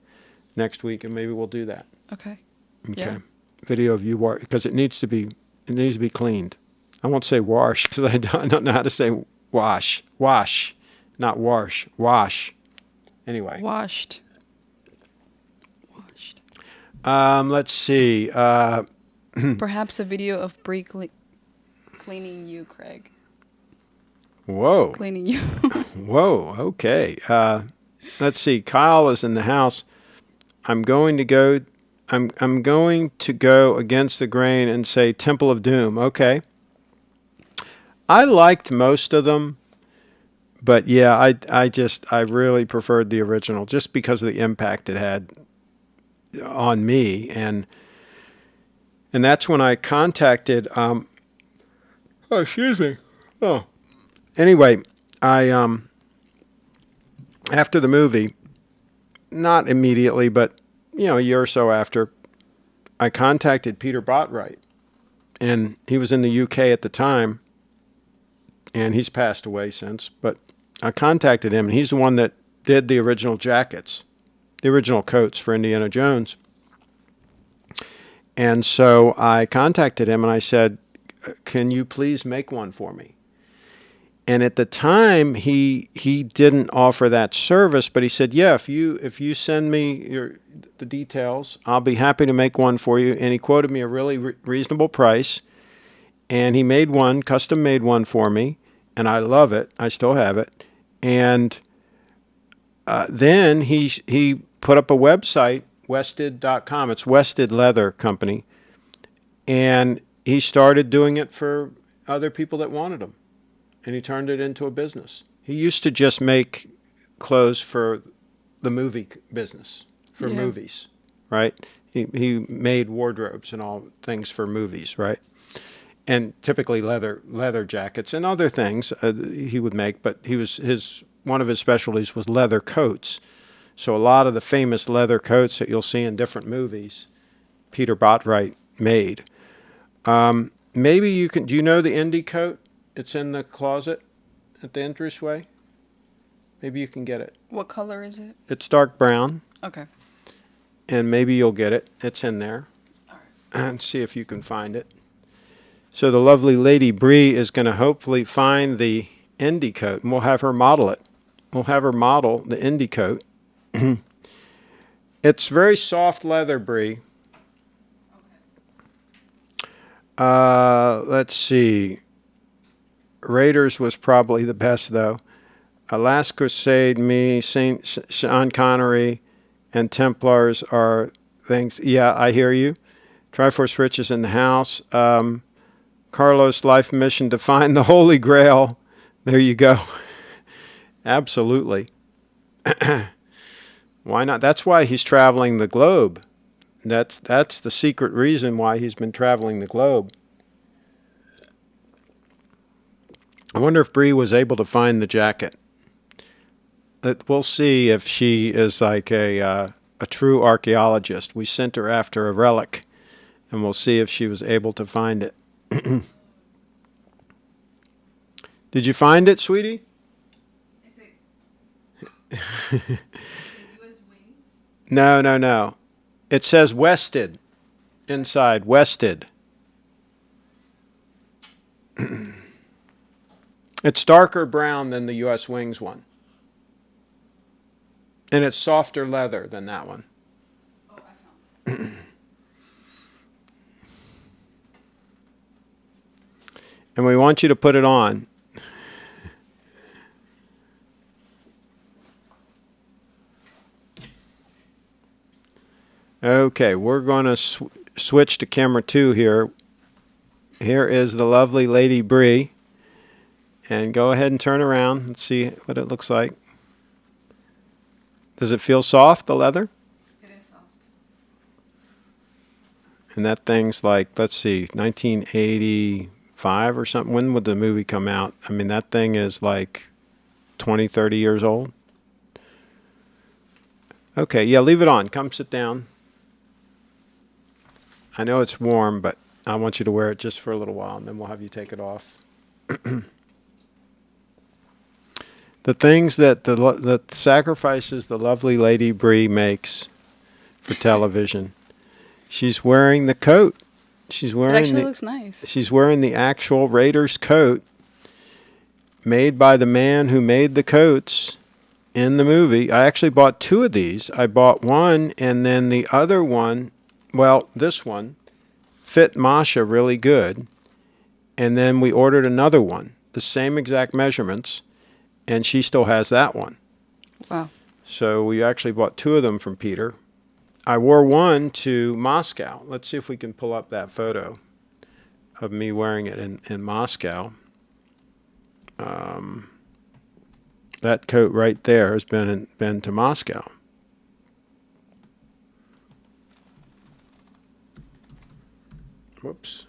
next week, and maybe we'll do that. Okay. Yeah. Video of you because it needs to be cleaned. I won't say wash because I don't know how to say wash, not wash, wash. Anyway. Washed. Let's see. Perhaps a video of Bree cleaning you, Craig. Whoa. Cleaning you. Whoa. Okay. Let's see. Kyle is in the house. I'm going to go against the grain and say Temple of Doom. Okay. I liked most of them, but yeah, I really preferred the original just because of the impact it had on me, and that's when I contacted. Excuse me. Oh. Anyway, I after the movie, not immediately, but a year or so after, I contacted Peter Botwright, and he was in the UK at the time, and he's passed away since, but I contacted him, and he's the one that did the original jackets, the original coats for Indiana Jones. And so I contacted him and I said, can you please make one for me? And at the time, he didn't offer that service, but he said, yeah, if you send me the details, I'll be happy to make one for you. And he quoted me a really reasonable price. And he made one, custom made one for me. And I love it. I still have it. And then he put up a website, Wested.com. It's Wested Leather Company. And he started doing it for other people that wanted them. And he turned it into a business. He used to just make clothes for the movie business, for movies, right? He made wardrobes and all things for movies, right? And typically leather jackets and other things he would make, but one of his specialties was leather coats. So a lot of the famous leather coats that you'll see in different movies, Peter Bottwright made. Maybe you can. Do you know the Indy coat? It's in the closet at the entranceway. Maybe you can get it. What color is it? It's dark brown. Okay. And maybe you'll get it. It's in there. All right. And see if you can find it. So the lovely Lady Bree is going to hopefully find the Indy coat, and we'll have her model it. We'll have her model the Indy coat. It's very soft leather, Bree. Let's see. Raiders was probably the best, though. Last Crusade, me, Sean Connery, and Templars are things. Yeah, I hear you. Triforce Rich is in the house. Carlos' life mission to find the Holy Grail. There you go. Absolutely. Why not? That's why he's traveling the globe. That's the secret reason why he's been traveling the globe. I wonder if Bree was able to find the jacket. We'll see if she is like a true archaeologist. We sent her after a relic, and we'll see if she was able to find it. Did you find it, sweetie? Is it U.S. wings? No. It says Wested inside. Wested. It's darker brown than the U.S. Wings one. And it's softer leather than that one. Oh, I found it. And we want you to put it on. Okay, we're going to switch to camera 2 here. Here is the lovely Lady Bree. And go ahead and turn around and see what it looks like. Does it feel soft, the leather? It is soft. And that thing's like, let's see, 1985 or something. When would the movie come out? I mean, that thing is like 20, 30 years old. Okay, yeah, leave it on. Come sit down. I know it's warm, but I want you to wear it just for a little while, and then we'll have you take it off. The things the sacrifices the lovely Lady Bree makes for television. She's wearing the coat. She's wearing It actually looks nice. She's wearing the actual Raiders coat made by the man who made the coats in the movie. I actually bought 2 of these. I bought one, and then the other one, well, this one fit Masha really good. And then we ordered another one, the same exact measurements. And she still has that one. Wow. So we actually bought 2 of them from Peter. I wore one to Moscow. Let's see if we can pull up that photo of me wearing it in Moscow. That coat right there has been to Moscow. Whoops.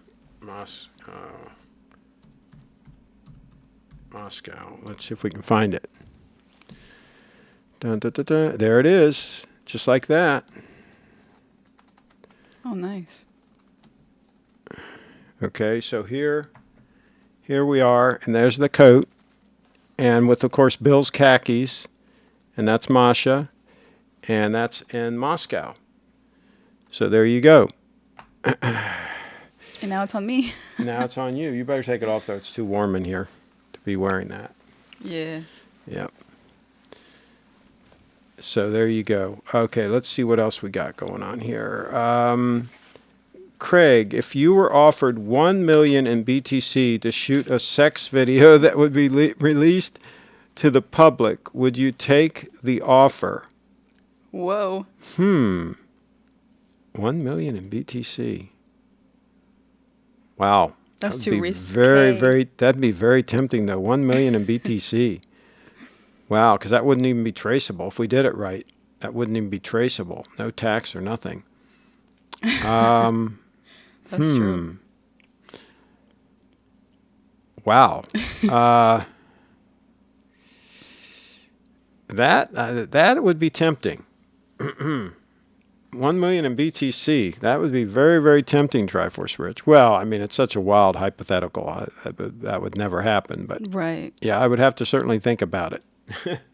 Moscow. Let's see if we can find it. Dun, dun, dun, dun. There it is. Just like that. Oh, nice. Okay, so here we are, and there's the coat, and with, of course, Bill's khakis, and that's Masha, and that's in Moscow. So there you go. And now it's on me. Now it's on you. You better take it off, though. It's too warm in here to be wearing that. Yeah. Yep. So there you go. Okay, let's see what else we got going on here. Craig, if you were offered 1 million in BTC to shoot a sex video that would be released to the public, would you take the offer? Whoa. 1 million in BTC. Wow. That's That'd too be risky. that'd be very tempting, though. 1 million in BTC. Wow, because that wouldn't even be traceable. If we did it right, that wouldn't even be traceable. No tax or nothing. That's true. Wow. That would be tempting. 1 million in BTC. That would be very, very tempting, Triforce Rich. Well, I mean, it's such a wild hypothetical. That would never happen. But Right. yeah, I would have to certainly think about it.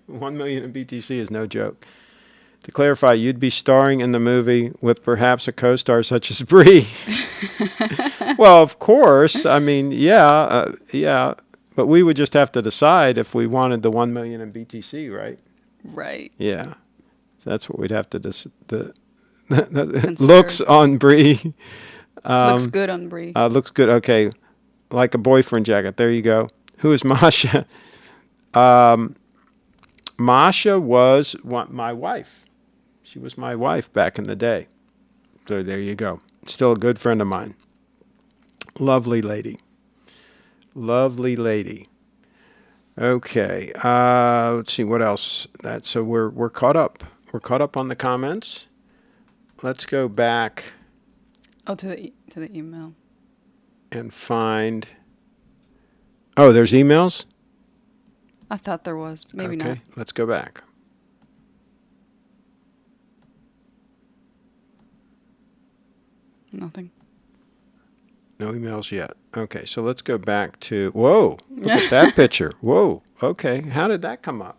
1 million in BTC is no joke. To clarify, you'd be starring in the movie with perhaps a co-star such as Brie. Well, of course. I mean, yeah. But we would just have to decide if we wanted the 1 million in BTC, right? Right. Yeah. So that's what we'd have to the Consider. looks on Brie. Looks good on Brie. Looks good. Okay. Like a boyfriend jacket. There you go. Who is Masha? Masha was my wife. She was my wife back in the day. So there you go. Still a good friend of mine. Lovely lady. Lovely lady. Okay. Let's see what else. So we're caught up. We're caught up on the comments. Let's go back Oh, to the email. and find. Oh, there's emails? I thought there was. Maybe Okay, not. let's go back. Nothing. No emails yet. Okay, so let's go back to. Whoa, look at that picture. Whoa, okay. How did that come up?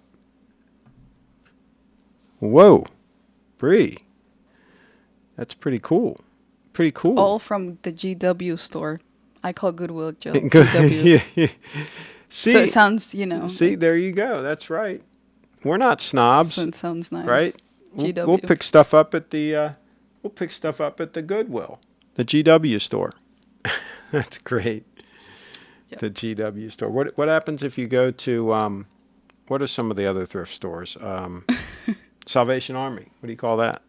Whoa, Bree. That's pretty cool. Pretty cool. All from the GW store. I call Goodwill GW. Yeah. See, So it sounds, you know. see, there you go. That's right. We're not snobs, So it sounds nice. right? GW. We'll pick stuff up at the. We'll pick stuff up at the Goodwill, the GW store. That's great. Yep. The GW store. What happens if you go to? What are some of the other thrift stores? Salvation Army. What do you call that?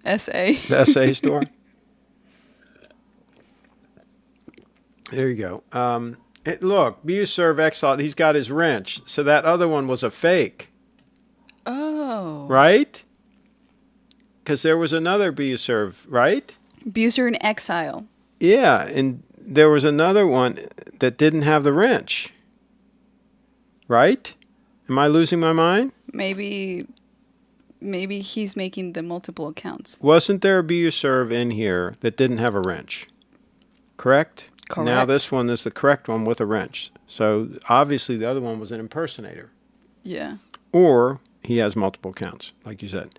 SA. The SA store. There you go. Look, Buserv Exalt. He's got his wrench. So that other one was a fake, Oh. right? Because there was another Buserv, right? Buser in Exile. Yeah, and there was another one that didn't have the wrench, right? Am I losing my mind? Maybe he's making the multiple accounts. Wasn't there a Buserv in here that didn't have a wrench? Correct? Correct. Now this one is the correct one with a wrench. So obviously the other one was an impersonator. Yeah. Or he has multiple accounts, like you said.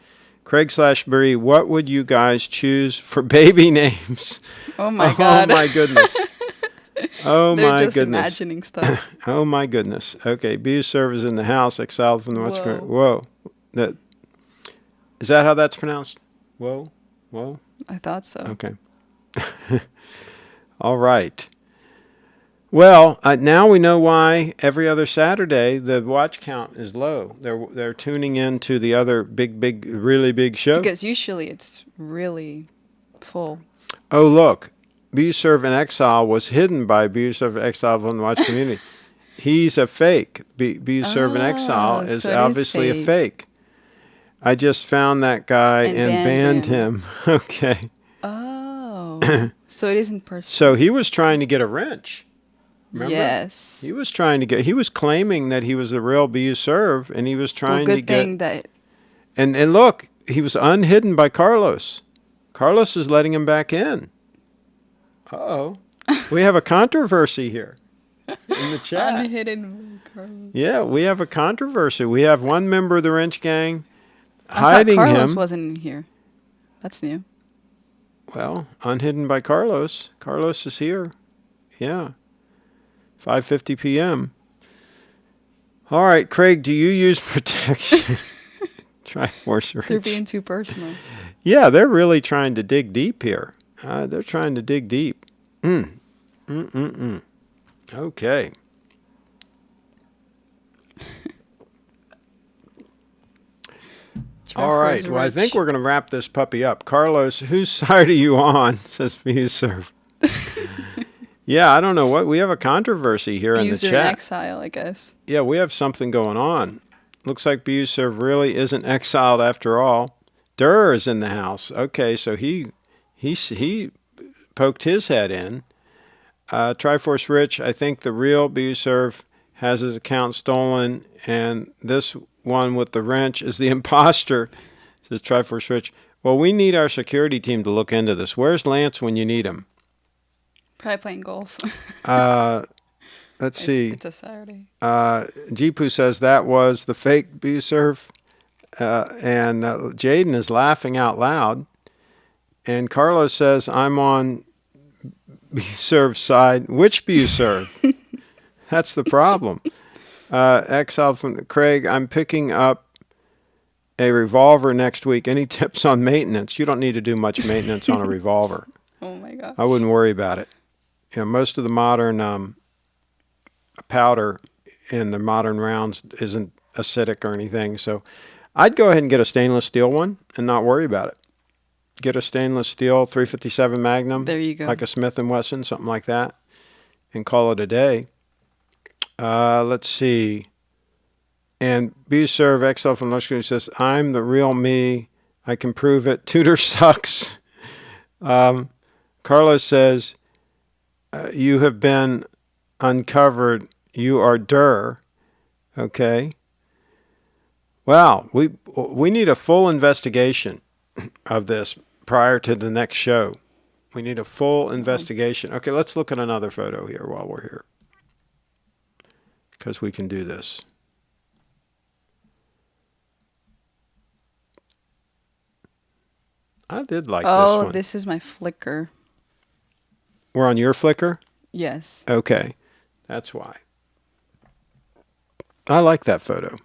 Craig/Bree, what would you guys choose for baby names? Oh my God. Oh my goodness. Oh They're my just goodness. imagining stuff. Oh my goodness. Okay, Buserv is in the house, exiled from the watch. Whoa. Is that how that's pronounced? Whoa. I thought so. Okay. All right. Well, now we know why every other Saturday the watch count is low. They're tuning in to the other really big show. Because usually it's really full. Oh, look. Buserv in Exile was hidden by Buserv Exile from the watch community. He's a fake. Buserv in Exile is so it is obviously a fake. fake. I just found that guy and banned him. Okay. Oh. So it isn't personal. So he was trying to get a wrench. Remember? Yes. He was claiming that he was the real Buserv, and he was trying to good get. thing that. And look, he was unhidden by Carlos. Carlos is letting him back in. Uh-oh. We have a controversy here in the chat. Unhidden Carlos. Yeah, we have a controversy. We have one member of the wrench gang I hiding thought Carlos him. wasn't in here. That's new. Well, unhidden by Carlos. Carlos is here. Yeah. 5:50 p.m. All right, Craig, do you use protection? Triforce Rich. They're being too personal. Yeah, they're really trying to dig deep here. They're trying to dig deep. Okay. All right. Well, I think we're going to wrap this puppy up. Carlos, whose side are you on? Says Buserv. Yeah, I don't know what. We have a controversy here in the chat. In exile, I guess. Yeah, we have something going on. Looks like Buserv really isn't exiled after all. Durr is in the house. Okay, so he poked his head in. Triforce Rich, I think the real Buserv has his account stolen, and this one with the wrench is the imposter, says Triforce Rich. Well, we need our security team to look into this. Where's Lance when you need him? Probably playing golf. Let's see. It's a Saturday. Jeepu says that was the fake Buserv, and Jaden is laughing out loud. And Carlos says, I'm on Buserv's side. Which Buserv? That's the problem. Exile from Craig, I'm picking up a revolver next week. Any tips on maintenance? You don't need to do much maintenance on a revolver. Oh, my God. I wouldn't worry about it. You know, most of the modern powder in the modern rounds isn't acidic or anything. So I'd go ahead and get a stainless steel one and not worry about it. Get a stainless steel 357 Magnum. There you go. Like a Smith & Wesson, something like that, and call it a day. Let's see. And Buserv XL from Luxury says, I'm the real me. I can prove it. Tudor sucks. Carlos says, you have been uncovered. You are Durr. Okay. Wow. We need a full investigation of this prior to the next show. We need a full investigation. Okay, let's look at another photo here while we're here, because we can do this. I did like this one. Oh, this is my Flickr. We're on your Flickr? Yes. Okay, that's why. I like that photo.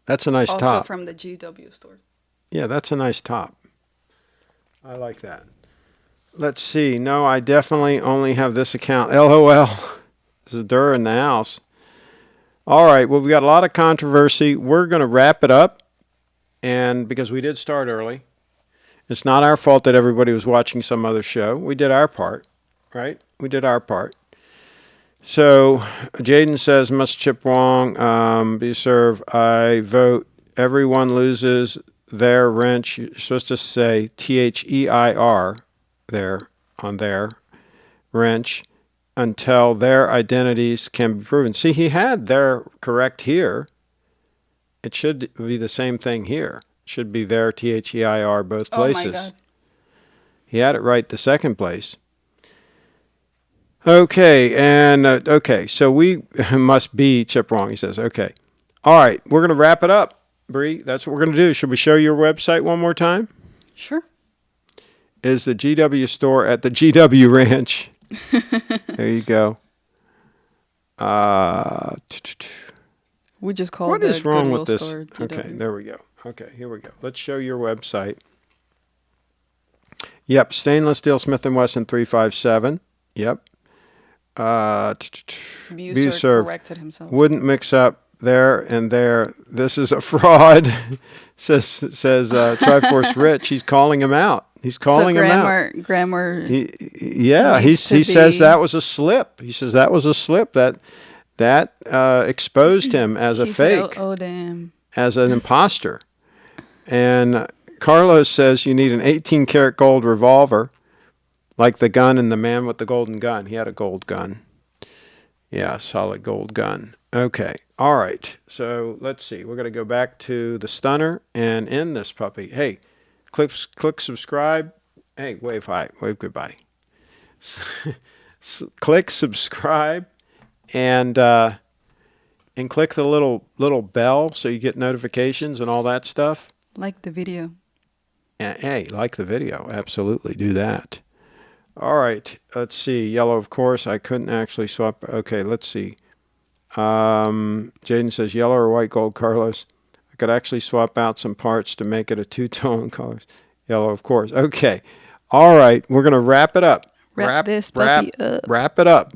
That's a nice top. Also from the GW store. Yeah, that's a nice top. I like that. Let's see. No, I definitely only have this account. LOL. This is Durr in the house. All right. Well, we got a lot of controversy. We're going to wrap it up. And because we did start early, it's not our fault that everybody was watching some other show. We did our part, right? We did our part. So Jaden says, must chip wrong, Buserv. I vote everyone loses their wrench. You're supposed to say THEIR there on their wrench until their identities can be proven. See, he had their correct here. It should be the same thing here. It should be their THEIR both places. Oh my God. He had it right the second place. Okay, and okay, so we must be chip wrong, he says. Okay. All right, we're going to wrap it up, Bree. That's what we're going to do. Should we show your website one more time? Sure. Is the GW store at the GW Ranch. There you go. We just call what it is the wrong Goodwill with this? store. GW. Okay, there we go. Okay, here we go. Let's show your website. Yep, stainless steel Smith & Wesson 357. Yep. Buser corrected himself. Wouldn't mix up there and there. This is a fraud, says Triforce Rich. He's calling him out. He's calling him out. Grammar. He says that was a slip. He says that was a slip that exposed him as a fake. Said, oh damn. As an imposter. And Carlos says you need an 18 karat gold revolver. Like the gun and the man with the golden gun. He had a gold gun. Yeah, solid gold gun. Okay. All right. So let's see. We're going to go back to the stunner and end this puppy. Hey, click subscribe. Hey, wave hi. Wave goodbye. Click subscribe and click the little bell so you get notifications and all that stuff. Like the video. And, hey, like the video. Absolutely do that. All right. Let's see. Yellow, of course. I couldn't actually swap. Okay, let's see. Jaden says yellow or white gold, Carlos. I could actually swap out some parts to make it a two-tone color. Yellow, of course. Okay. All right. We're going to wrap it up. Wrap this puppy up. Wrap it up.